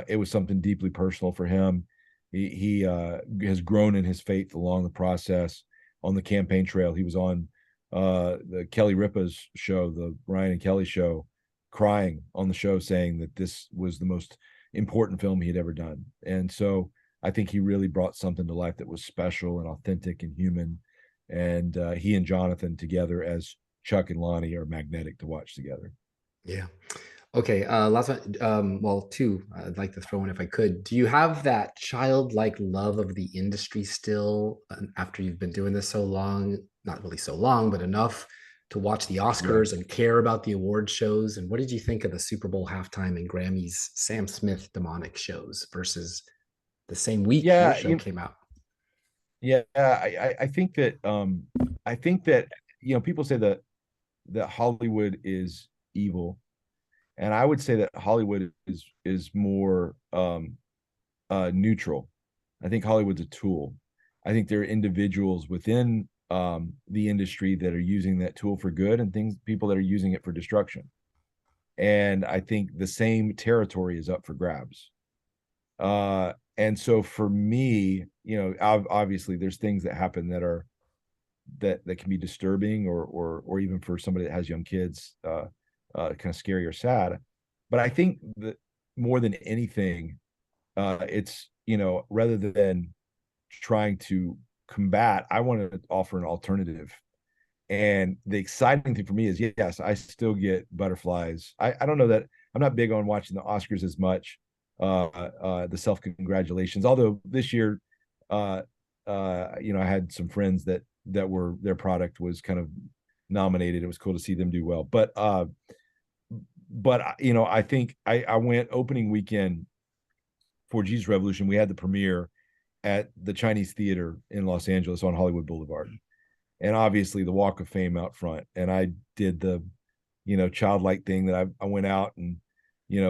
It was something deeply personal for him. He has grown in his faith along the process. On the campaign trail, he was on the Kelly Ripa's show, the Ryan and Kelly show, crying on the show, saying that this was the most important film he had ever done. And so I think he really brought something to life that was special and authentic and human. And he and Jonathan together as Chuck and Lonnie are magnetic to watch together.
Yeah. Okay. Last one. Well, two I'd like to throw in if I could. Do you have that childlike love of the industry still after you've been doing this so long? Not really so long, but enough to watch the Oscars and care about the award shows. And what did you think of the Super Bowl halftime and Grammys Sam Smith demonic shows versus the same week your show came out?
Yeah, I think that people say that Hollywood is evil, and I would say that Hollywood is more neutral. I think Hollywood's a tool. I think there are individuals within the industry that are using that tool for good, and people that are using it for destruction. And I think the same territory is up for grabs. And so for me, obviously there's things that happen that can be disturbing, or even for somebody that has young kids, kind of scary or sad. But I think that more than anything, it's, rather than trying to combat, I want to offer an alternative. And the exciting thing for me is, yes, I still get butterflies. I don't know that I'm not big on watching the Oscars as much, the self-congratulations. Although this year, I had some friends that were, their product was kind of nominated. It was cool to see them do well. But I think I went opening weekend for Jesus Revolution. We had the premiere at the Chinese Theater in Los Angeles on Hollywood Boulevard. And obviously the Walk of Fame out front. And I did the, childlike thing that I went out and,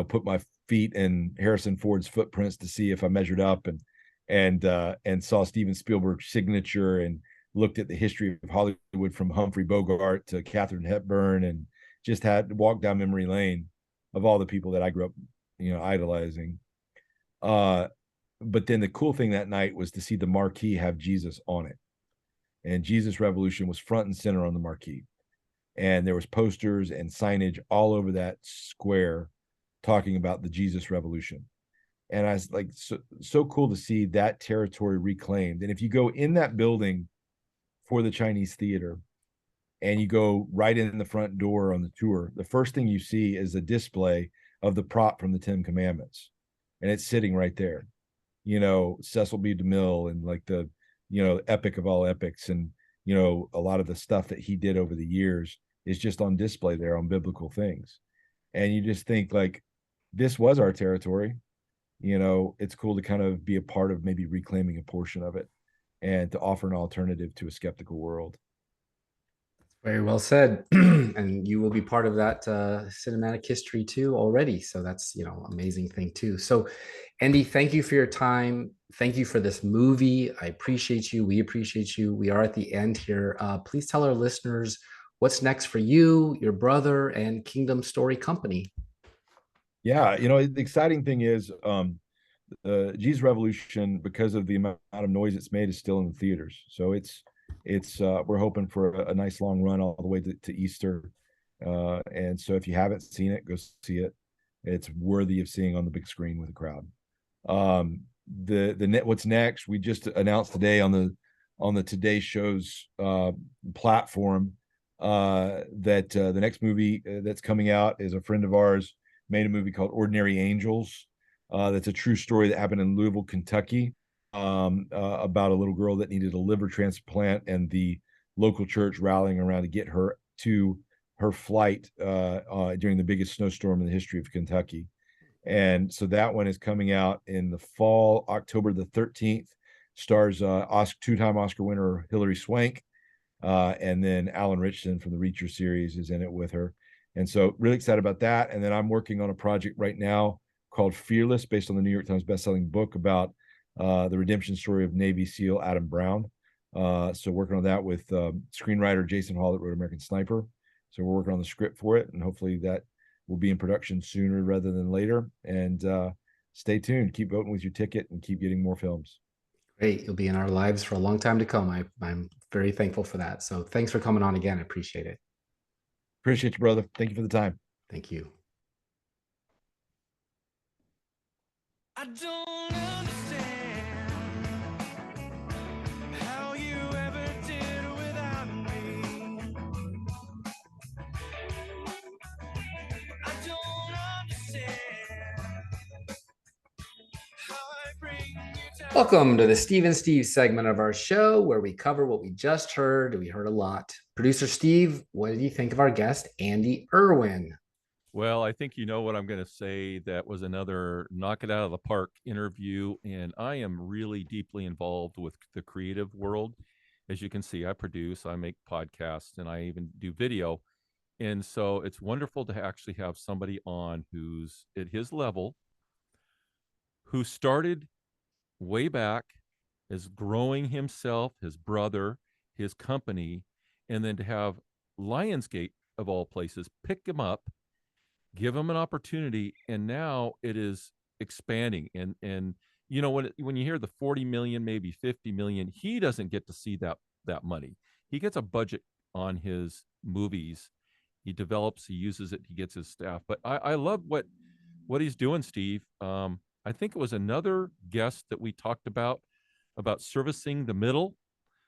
put my feet in Harrison Ford's footprints to see if I measured up, and saw Steven Spielberg's signature, and looked at the history of Hollywood from Humphrey Bogart to Katharine Hepburn, and just had to walk down memory lane of all the people that I grew up, idolizing. But then the cool thing that night was to see the marquee have Jesus on it. And Jesus Revolution was front and center on the marquee. And there was posters and signage all over that square talking about the Jesus Revolution. And I was like, so cool to see that territory reclaimed. And if you go in that building for the Chinese theater and you go right in the front door on the tour, the first thing you see is a display of the prop from the Ten Commandments. And it's sitting right there. You know, Cecil B. DeMille and like the, you know, epic of all epics. And, you know, a lot of the stuff that he did over the years is just on display there on biblical things. And you just think like, this was our territory. You know, it's cool to kind of be a part of maybe reclaiming a portion of it and to offer an alternative to a skeptical world.
Very well said. And you will be part of that cinematic history too already. So that's, you know, amazing thing too. So Andy, thank you for your time. Thank you for this movie. I appreciate you. We appreciate you. We are at the end here. Please tell our listeners what's next for you, your brother, and Kingdom Story Company.
Yeah, you know, the exciting thing is Jesus Revolution, because of the amount of noise it's made, is still in the theaters. So it's we're hoping for a nice long run all the way to Easter. And so if you haven't seen it, go see it. It's worthy of seeing on the big screen with a crowd. What's next? We just announced today on the Today Show's platform that the next movie that's coming out is a friend of ours made a movie called Ordinary Angels. That's a true story that happened in Louisville, Kentucky, about a little girl that needed a liver transplant and the local church rallying around to get her to her flight during the biggest snowstorm in the history of Kentucky. And so that one is coming out in the fall, October the 13th. Stars two-time Oscar winner Hilary Swank, and then Alan Richardson from the Reacher series is in it with her. And so really excited about that. And then I'm working on a project right now called Fearless, based on the New York Times bestselling book about the redemption story of Navy SEAL Adam Brown. So working on that with screenwriter Jason Hall that wrote American Sniper. So we're working on the script for it, and hopefully that will be in production sooner rather than later. And stay tuned. Keep voting with your ticket and keep getting more films.
Great. You'll be in our lives for a long time to come. I'm very thankful for that. So thanks for coming on again. I appreciate it.
Appreciate you, brother. Thank you for the time.
Thank you.
I don't understand how you ever did without me. I don't understand how I bring you down.
Welcome to the Steve and Steve segment of our show, where we cover what we just heard. We heard a lot. Producer Steve, what did you think of our guest, Andy Erwin?
Well, I think you know what I'm going to say. That was another knock it out of the park interview. And I am really deeply involved with the creative world. As you can see, I produce, I make podcasts, and I even do video. And so it's wonderful to actually have somebody on who's at his level, who started way back, is growing himself, his brother, his company, and then to have Lionsgate, of all places, pick him up, give him an opportunity, and now it is expanding. And you know, when you hear the 40 million, maybe 50 million, he doesn't get to see that money. He gets a budget on his movies. He develops, he uses it, he gets his staff. But I love what he's doing, Steve. I think it was another guest that we talked about servicing the middle,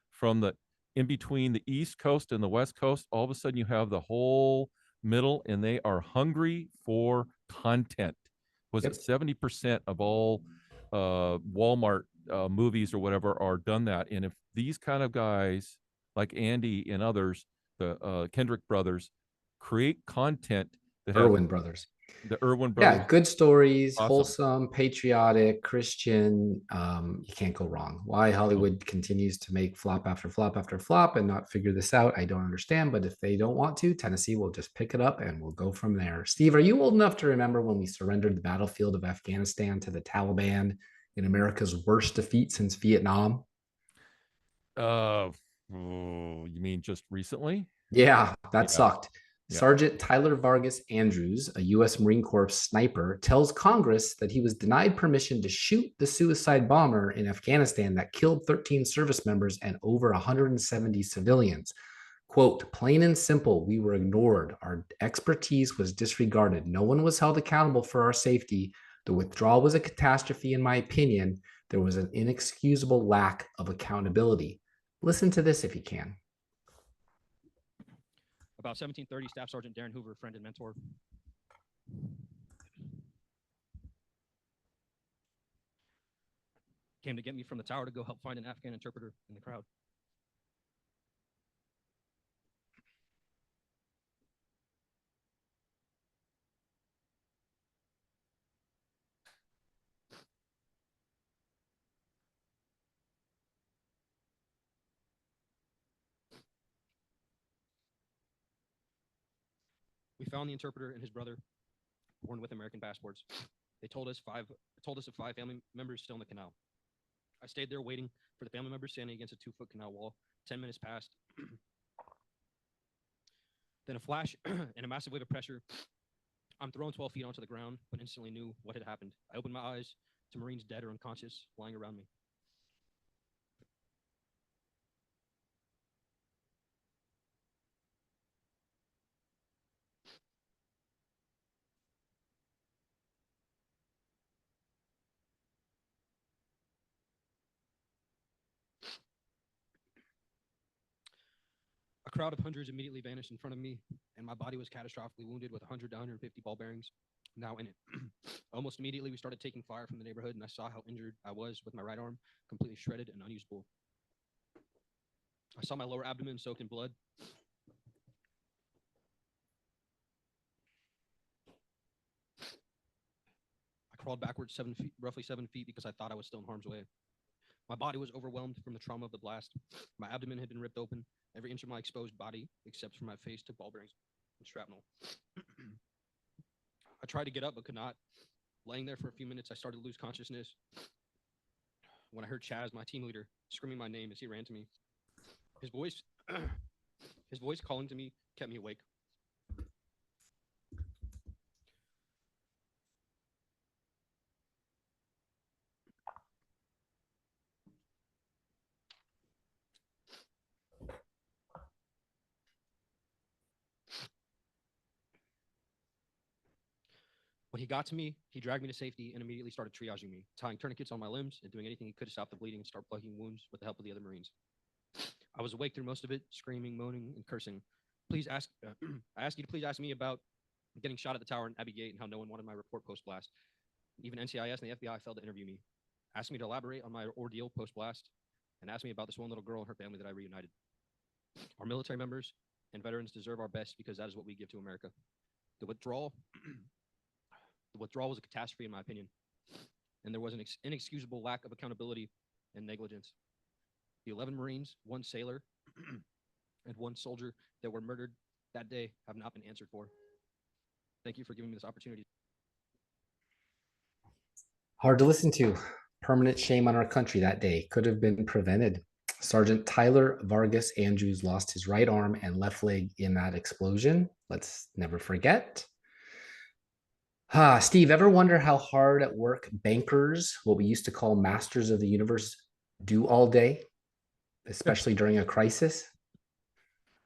from the in between the East Coast and the West Coast. All of a sudden you have the whole middle, and they are hungry for content. Was it 70% of all Walmart movies or whatever are done that? And if these kind of guys like Andy and others, the Kendrick brothers, create content that
Erwin brothers.
The Erwin brothers.
Yeah, good stories,
Awesome.
Wholesome, patriotic, Christian. You can't go wrong. Why Hollywood continues to make flop after flop after flop and not figure this out, I don't understand. But if they don't want to, Tennessee will just pick it up and we'll go from there. Steve, are you old enough to remember when we surrendered the battlefield of Afghanistan to the Taliban in America's worst defeat since Vietnam?
You mean just recently?
Yeah, that sucked.
Yeah.
Sergeant Tyler Vargas Andrews, a U.S. Marine Corps sniper, tells Congress that he was denied permission to shoot the suicide bomber in Afghanistan that killed 13 service members and over 170 civilians. Quote, plain and simple, we were ignored. Our expertise was disregarded. No one was held accountable for our safety. The withdrawal was a catastrophe, in my opinion. There was an inexcusable lack of accountability. Listen to this if you can.
About 1730, Staff Sergeant Darren Hoover, friend and mentor. Came to get me from the tower to go help find an Afghan interpreter in the crowd. We found the interpreter and his brother, born with American passports. They told us of 5 family members still in the canal. I stayed there waiting for the family members standing against a 2-foot canal wall. 10 minutes passed. Then a flash and a massive wave of pressure. I'm thrown 12 feet onto the ground, but instantly knew what had happened. I opened my eyes to Marines dead or unconscious lying around me. A crowd of hundreds immediately vanished in front of me, and my body was catastrophically wounded with 100 to 150 ball bearings now in it. Almost immediately, we started taking fire from the neighborhood, and I saw how injured I was with my right arm, completely shredded and unusable. I saw my lower abdomen soaked in blood. I crawled backwards roughly 7 feet because I thought I was still in harm's way. My body was overwhelmed from the trauma of the blast. My abdomen had been ripped open. Every inch of my exposed body, except for my face, took ball bearings and shrapnel. I tried to get up, but could not. Laying there for a few minutes, I started to lose consciousness when I heard Chaz, my team leader, screaming my name as he ran to me. His voice calling to me kept me awake. When he got to me, he dragged me to safety and immediately started triaging me, tying tourniquets on my limbs and doing anything he could to stop the bleeding and start plugging wounds with the help of the other Marines. I was awake through most of it, screaming, moaning, and cursing. I ask you to please ask me about getting shot at the tower in Abbey Gate and how no one wanted my report post-blast. Even NCIS and the FBI failed to interview me. Asked me to elaborate on my ordeal post-blast, and asked me about this one little girl and her family that I reunited. Our military members and veterans deserve our best because that is what we give to America. The withdrawal was a catastrophe, in my opinion, and there was an inexcusable lack of accountability and negligence. The 11 Marines, 1 sailor, and 1 soldier that were murdered that day have not been answered for. Thank you for giving me this opportunity.
Hard to listen to. Permanent shame on our country that day. Could have been prevented. Sergeant Tyler Vargas Andrews lost his right arm and left leg in that explosion. Let's never forget. Steve, ever wonder how hard at work bankers, what we used to call masters of the universe, do all day, especially during a crisis?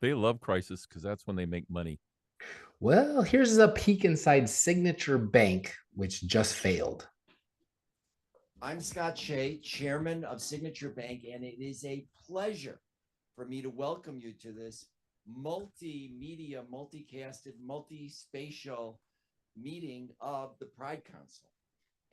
They love crisis because that's when they make money.
Well, here's a peek inside Signature Bank, which just failed.
I'm Scott Shea, chairman of Signature Bank, and it is a pleasure for me to welcome you to this multimedia, multicasted, multi-spatial meeting of the Pride Council.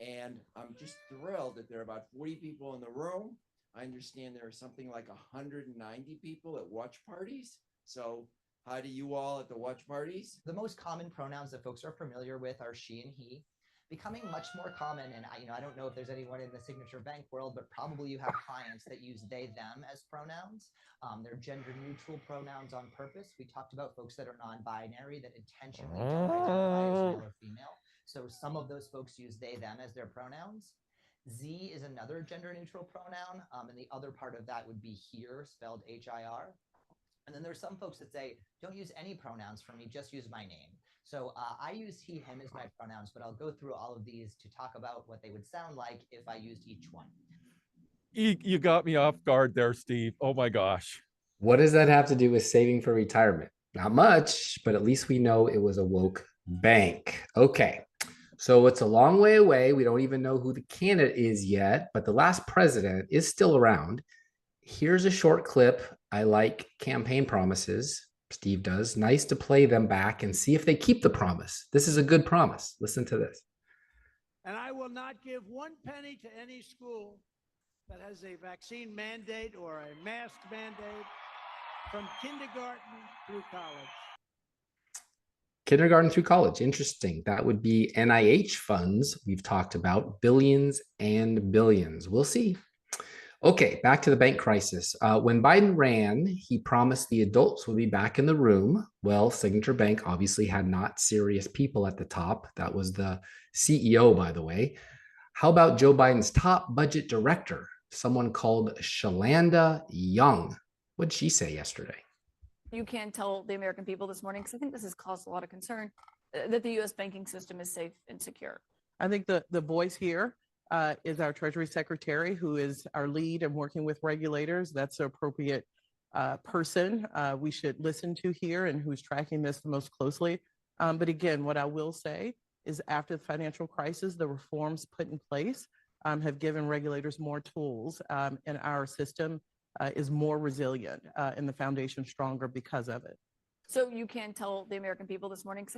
And I'm just thrilled that there are about 40 people in the room. I understand there are something like 190 people at watch parties. So hi to you all at the watch parties.
The most common pronouns that folks are familiar with are she and he, becoming much more common. And I don't know if there's anyone in the Signature Bank world, but probably you have clients that use they, them as pronouns. They're gender neutral pronouns on purpose. We talked about folks that are non-binary that intentionally don't identify as male or female. So some of those folks use they, them as their pronouns. Z is another gender neutral pronoun. And the other part of that would be here, spelled H-I-R. And then there's some folks that say, don't use any pronouns for me, just use my name. So I use he, him as my pronouns, but I'll go through all of these to talk about what they would sound like if I used each one.
You got me off guard there, Steve. Oh my gosh.
What does that have to do with saving for retirement? Not much, but at least we know it was a woke bank. Okay. So it's a long way away. We don't even know who the candidate is yet, but the last president is still around. Here's a short clip. I like campaign promises. Steve does. Nice to play them back and see if they keep the promise. This is a good promise. Listen to this.
And I will not give 1 penny to any school that has a vaccine mandate or a mask mandate from kindergarten through college.
Kindergarten through college. Interesting. That would be NIH funds. We've talked about billions and billions. We'll see. Okay, back to the bank crisis. When Biden ran, he promised the adults would be back in the room. Well, Signature Bank obviously had not serious people at the top. That was the CEO, by the way. How about Joe Biden's top budget director, someone called Shalanda Young? What did she say yesterday?
You can tell the American people this morning, because I think this has caused a lot of concern, that the U.S. banking system is safe and secure.
I think the voice here is our Treasury Secretary, who is our lead and working with regulators. That's the appropriate person we should listen to here and who's tracking this the most closely. But again, what I will say is after the financial crisis, the reforms put in place have given regulators more tools, and our system is more resilient and the foundation stronger because of it.
So you can tell the American people this morning.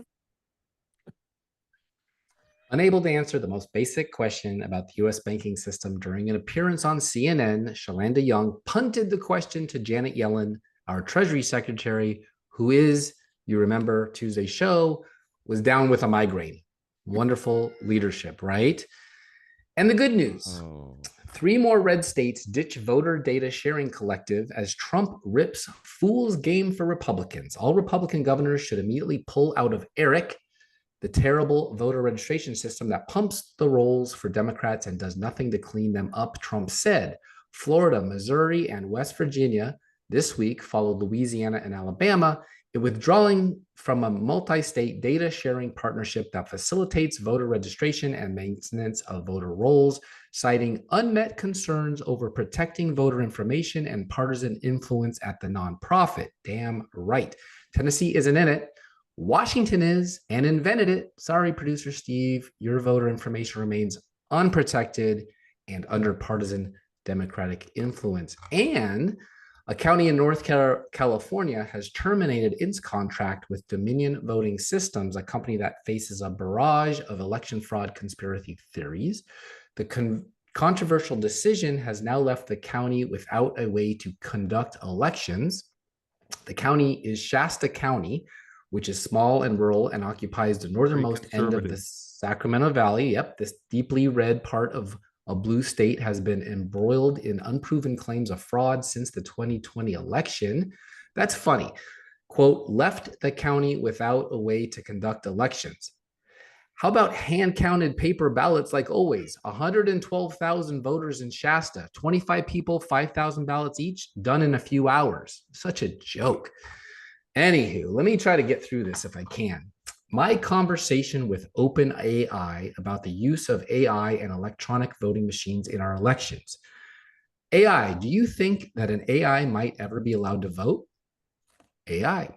Unable to answer the most basic question about the U.S. banking system during an appearance on CNN, Shalanda Young punted the question to Janet Yellen, our Treasury Secretary, who is, you remember Tuesday's show, was down with a migraine. Wonderful leadership, right? And the good news. 3 more red states ditch voter data sharing collective as Trump rips fool's game for Republicans. All Republican governors should immediately pull out of ERIC, the terrible voter registration system that pumps the rolls for Democrats and does nothing to clean them up, Trump said. Florida, Missouri, and West Virginia this week followed Louisiana and Alabama in withdrawing from a multi-state data sharing partnership that facilitates voter registration and maintenance of voter rolls, citing unmet concerns over protecting voter information and partisan influence at the nonprofit. Damn right. Tennessee isn't in it. Washington is and invented it. Sorry, producer Steve, your voter information remains unprotected and under partisan Democratic influence. And a county in North California has terminated its contract with Dominion Voting Systems, a company that faces a barrage of election fraud conspiracy theories. The controversial decision has now left the county without a way to conduct elections. The county is Shasta County, which is small and rural and occupies the northernmost end of the Sacramento Valley. Yep, this deeply red part of a blue state has been embroiled in unproven claims of fraud since the 2020 election. That's funny. Quote, left the county without a way to conduct elections. How about hand-counted paper ballots like always? 112,000 voters in Shasta, 25 people, 5,000 ballots each, done in a few hours. Such a joke. Anywho, let me try to get through this if I can. My conversation with OpenAI about the use of AI and electronic voting machines in our elections. AI, do you think that an AI might ever be allowed to vote? AI.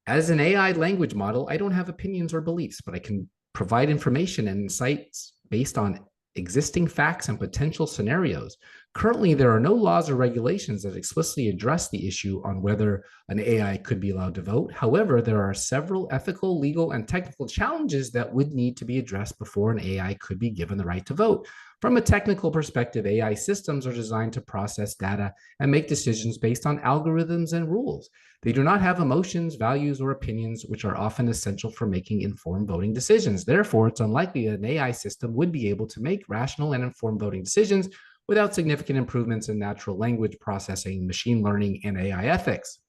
As an AI language model, I don't have opinions or beliefs, but I can provide information and insights based on existing facts and potential scenarios. Currently, there are no laws or regulations that explicitly address the issue on whether an AI could be allowed to vote. However, there are several ethical, legal, and technical challenges that would need to be addressed before an AI could be given the right to vote. From a technical perspective, AI systems are designed to process data and make decisions based on algorithms and rules. They do not have emotions, values, or opinions, which are often essential for making informed voting decisions. Therefore, it's unlikely that an AI system would be able to make rational and informed voting decisions without significant improvements in natural language processing, machine learning, and AI ethics.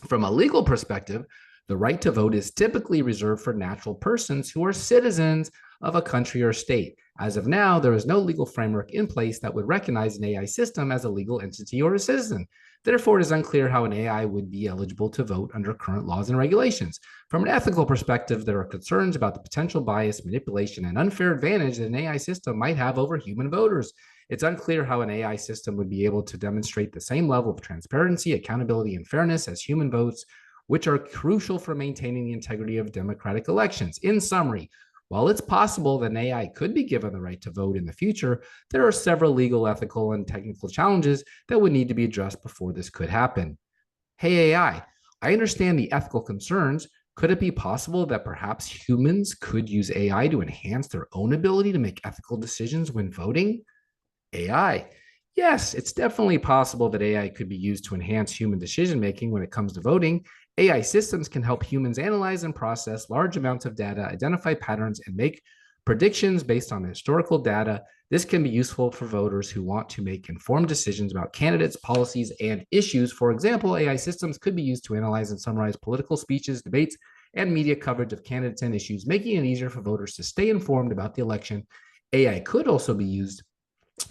From a legal perspective, the right to vote is typically reserved for natural persons who are citizens of a country or state. As of now, there is no legal framework in place that would recognize an AI system as a legal entity or a citizen. Therefore, it is unclear how an AI would be eligible to vote under current laws and regulations. From an ethical perspective, there are concerns about the potential bias, manipulation, and unfair advantage that an AI system might have over human voters. It's unclear how an AI system would be able to demonstrate the same level of transparency, accountability, and fairness as human votes, which are crucial for maintaining the integrity of democratic elections. In summary, While it's possible that an AI could be given the right to vote in the future, there are several legal, ethical, and technical challenges that would need to be addressed before this could happen. Hey, AI, I understand the ethical concerns. Could it be possible that perhaps humans could use AI to enhance their own ability to make ethical decisions when voting? AI. Yes, it's definitely possible that AI could be used to enhance human decision making when it comes to voting. AI systems can help humans analyze and process large amounts of data, identify patterns, and make predictions based on historical data. This can be useful for voters who want to make informed decisions about candidates, policies, and issues. For example, AI systems could be used to analyze and summarize political speeches, debates, and media coverage of candidates and issues, making it easier for voters to stay informed about the election. AI could also be used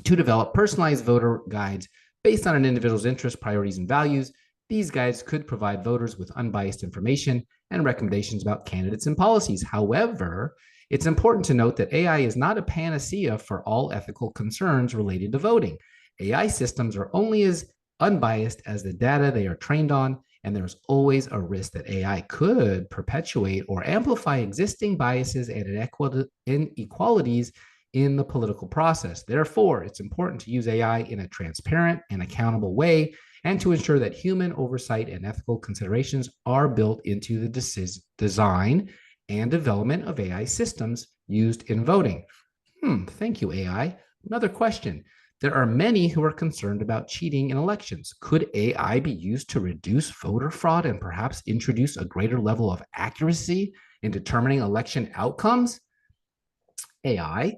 to develop personalized voter guides based on an individual's interests, priorities, and values. These guides could provide voters with unbiased information and recommendations about candidates and policies. However, it's important to note that AI is not a panacea for all ethical concerns related to voting. AI systems are only as unbiased as the data they are trained on, and there's always a risk that AI could perpetuate or amplify existing biases and inequalities in the political process. Therefore, it's important to use AI in a transparent and accountable way, and to ensure that human oversight and ethical considerations are built into the design and development of AI systems used in voting. Thank you, AI. Another question. There are many who are concerned about cheating in elections. Could AI be used to reduce voter fraud and perhaps introduce a greater level of accuracy in determining election outcomes? AI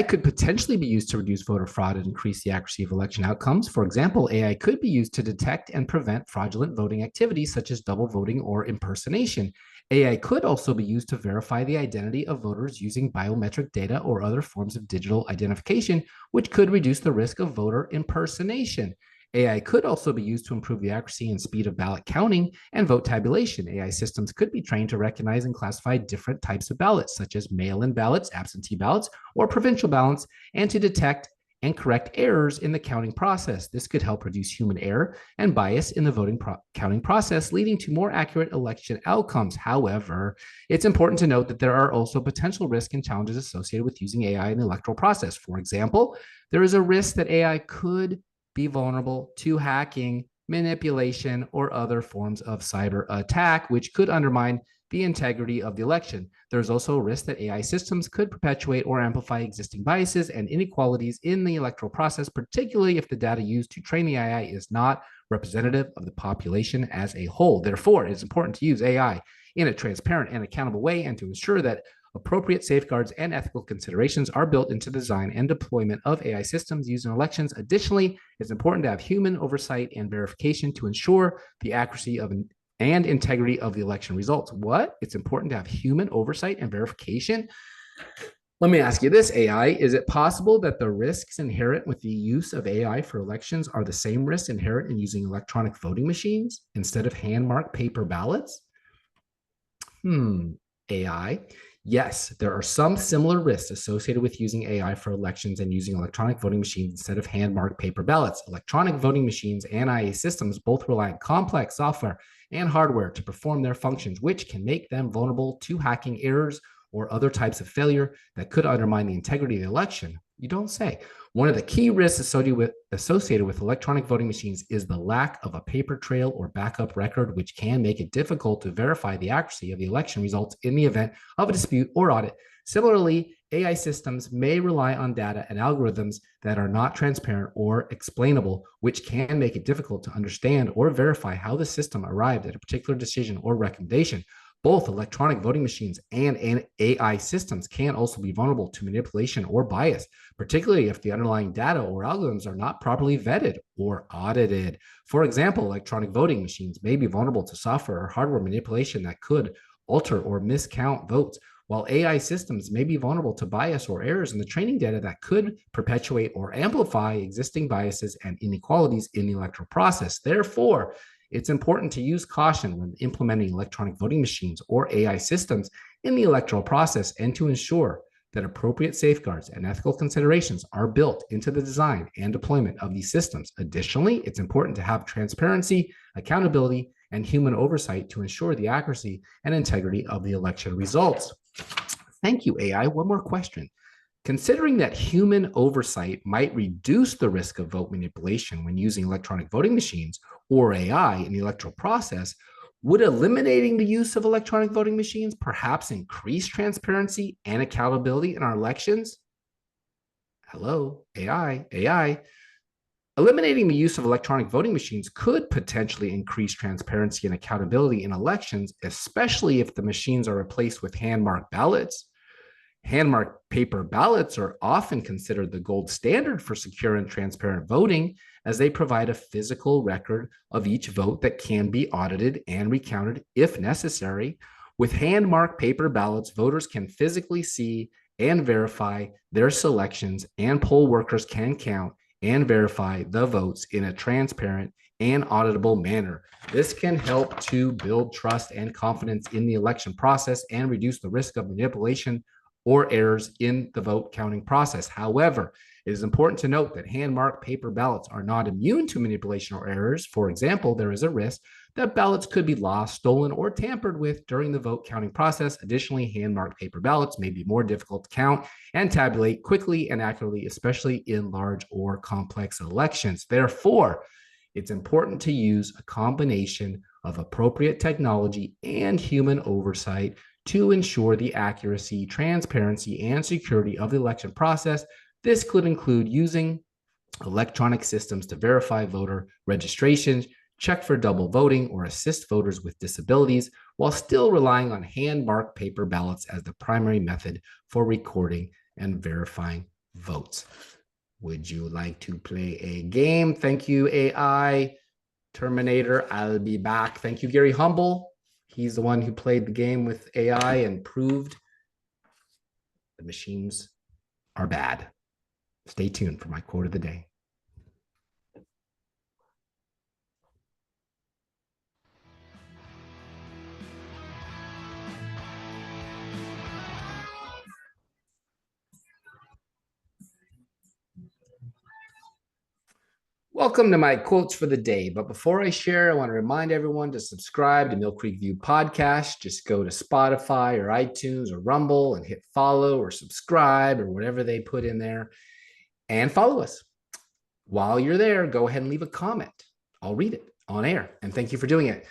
could potentially be used to reduce voter fraud and increase the accuracy of election outcomes. For example, AI could be used to detect and prevent fraudulent voting activities such as double voting or impersonation. AI could also be used to verify the identity of voters using biometric data or other forms of digital identification, which could reduce the risk of voter impersonation. AI could also be used to improve the accuracy and speed of ballot counting and vote tabulation. AI systems could be trained to recognize and classify different types of ballots, such as mail-in ballots, absentee ballots, or provincial ballots, and to detect and correct errors in the counting process. This could help reduce human error and bias in the voting counting process, leading to more accurate election outcomes. However, it's important to note that there are also potential risks and challenges associated with using AI in the electoral process. For example, there is a risk that AI could be vulnerable to hacking, manipulation, or other forms of cyber attack, which could undermine the integrity of the election. There's also a risk that AI systems could perpetuate or amplify existing biases and inequalities in the electoral process, particularly if the data used to train the AI is not representative of the population as a whole. Therefore, it's important to use AI in a transparent and accountable way, and to ensure that appropriate safeguards and ethical considerations are built into the design and deployment of AI systems used in elections. Additionally, it's important to have human oversight and verification to ensure the accuracy of and integrity of the election results. What? It's important to have human oversight and verification? Let me ask you this, AI. Is it possible that the risks inherent with the use of AI for elections are the same risks inherent in using electronic voting machines instead of hand-marked paper ballots? AI. Yes, there are some similar risks associated with using AI for elections and using electronic voting machines instead of hand-marked paper ballots. Electronic voting machines and AI systems both rely on complex software and hardware to perform their functions, which can make them vulnerable to hacking errors or other types of failure that could undermine the integrity of the election. You don't say. One of the key risks associated with electronic voting machines is the lack of a paper trail or backup record, which can make it difficult to verify the accuracy of the election results in the event of a dispute or audit. Similarly, AI systems may rely on data and algorithms that are not transparent or explainable, which can make it difficult to understand or verify how the system arrived at a particular decision or recommendation. Both electronic voting machines and AI systems can also be vulnerable to manipulation or bias, particularly if the underlying data or algorithms are not properly vetted or audited. For example, electronic voting machines may be vulnerable to software or hardware manipulation that could alter or miscount votes, while AI systems may be vulnerable to bias or errors in the training data that could perpetuate or amplify existing biases and inequalities in the electoral process. Therefore, it's important to use caution when implementing electronic voting machines or AI systems in the electoral process, and to ensure that appropriate safeguards and ethical considerations are built into the design and deployment of these systems. Additionally, it's important to have transparency, accountability, and human oversight to ensure the accuracy and integrity of the election results. Thank you, AI. One more question. Considering that human oversight might reduce the risk of vote manipulation when using electronic voting machines or AI in the electoral process, would eliminating the use of electronic voting machines perhaps increase transparency and accountability in our elections? Hello, AI. Eliminating the use of electronic voting machines could potentially increase transparency and accountability in elections, especially if the machines are replaced with hand-marked ballots. Hand-marked paper ballots are often considered the gold standard for secure and transparent voting, as they provide a physical record of each vote that can be audited and recounted if necessary. With hand-marked paper ballots, voters can physically see and verify their selections, and poll workers can count and verify the votes in a transparent and auditable manner. This can help to build trust and confidence in the election process and reduce the risk of manipulation or errors in the vote counting process. However, it is important to note that hand-marked paper ballots are not immune to manipulation or errors. For example, there is a risk that ballots could be lost, stolen, or tampered with during the vote counting process. Additionally, hand-marked paper ballots may be more difficult to count and tabulate quickly and accurately, especially in large or complex elections. Therefore, it's important to use a combination of appropriate technology and human oversight to ensure the accuracy, transparency, and security of the election process. This could include using electronic systems to verify voter registrations, check for double voting, or assist voters with disabilities, while still relying on hand-marked paper ballots as the primary method for recording and verifying votes. Would you like to play a game? Thank you, AI. Terminator, I'll be back. Thank you, Gary Humble. He's the one who played the game with AI and proved the machines are bad. Stay tuned for my quote of the day. Welcome to my quotes for the day. But before I share, I want to remind everyone to subscribe to Mill Creek View Podcast. Just go to Spotify or iTunes or Rumble and hit follow or subscribe or whatever they put in there, and follow us. While you're there, go ahead and leave a comment. I'll read it on air. And thank you for doing it.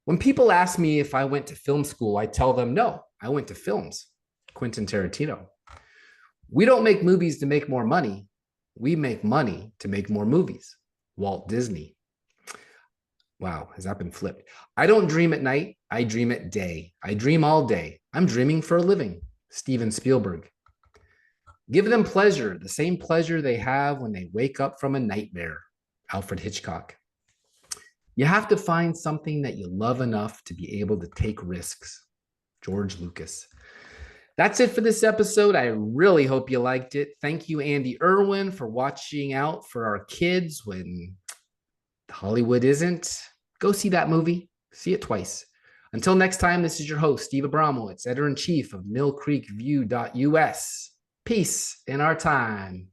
When people ask me if I went to film school, I tell them, no, I went to films. Quentin Tarantino. We don't make movies to make more money. We make money to make more movies. Walt Disney. Wow, has that been flipped? I don't dream at night. I dream at day. I dream all day. I'm dreaming for a living. Steven Spielberg. Give them pleasure, the same pleasure they have when they wake up from a nightmare. Alfred Hitchcock. You have to find something that you love enough to be able to take risks. George Lucas. That's it for this episode. I really hope you liked it. Thank you, Andy Erwin, for watching out for our kids when Hollywood isn't. Go see that movie. See it twice. Until next time, this is your host, Steve Abramowitz, editor-in-chief of millcreekview.us. Peace in our time.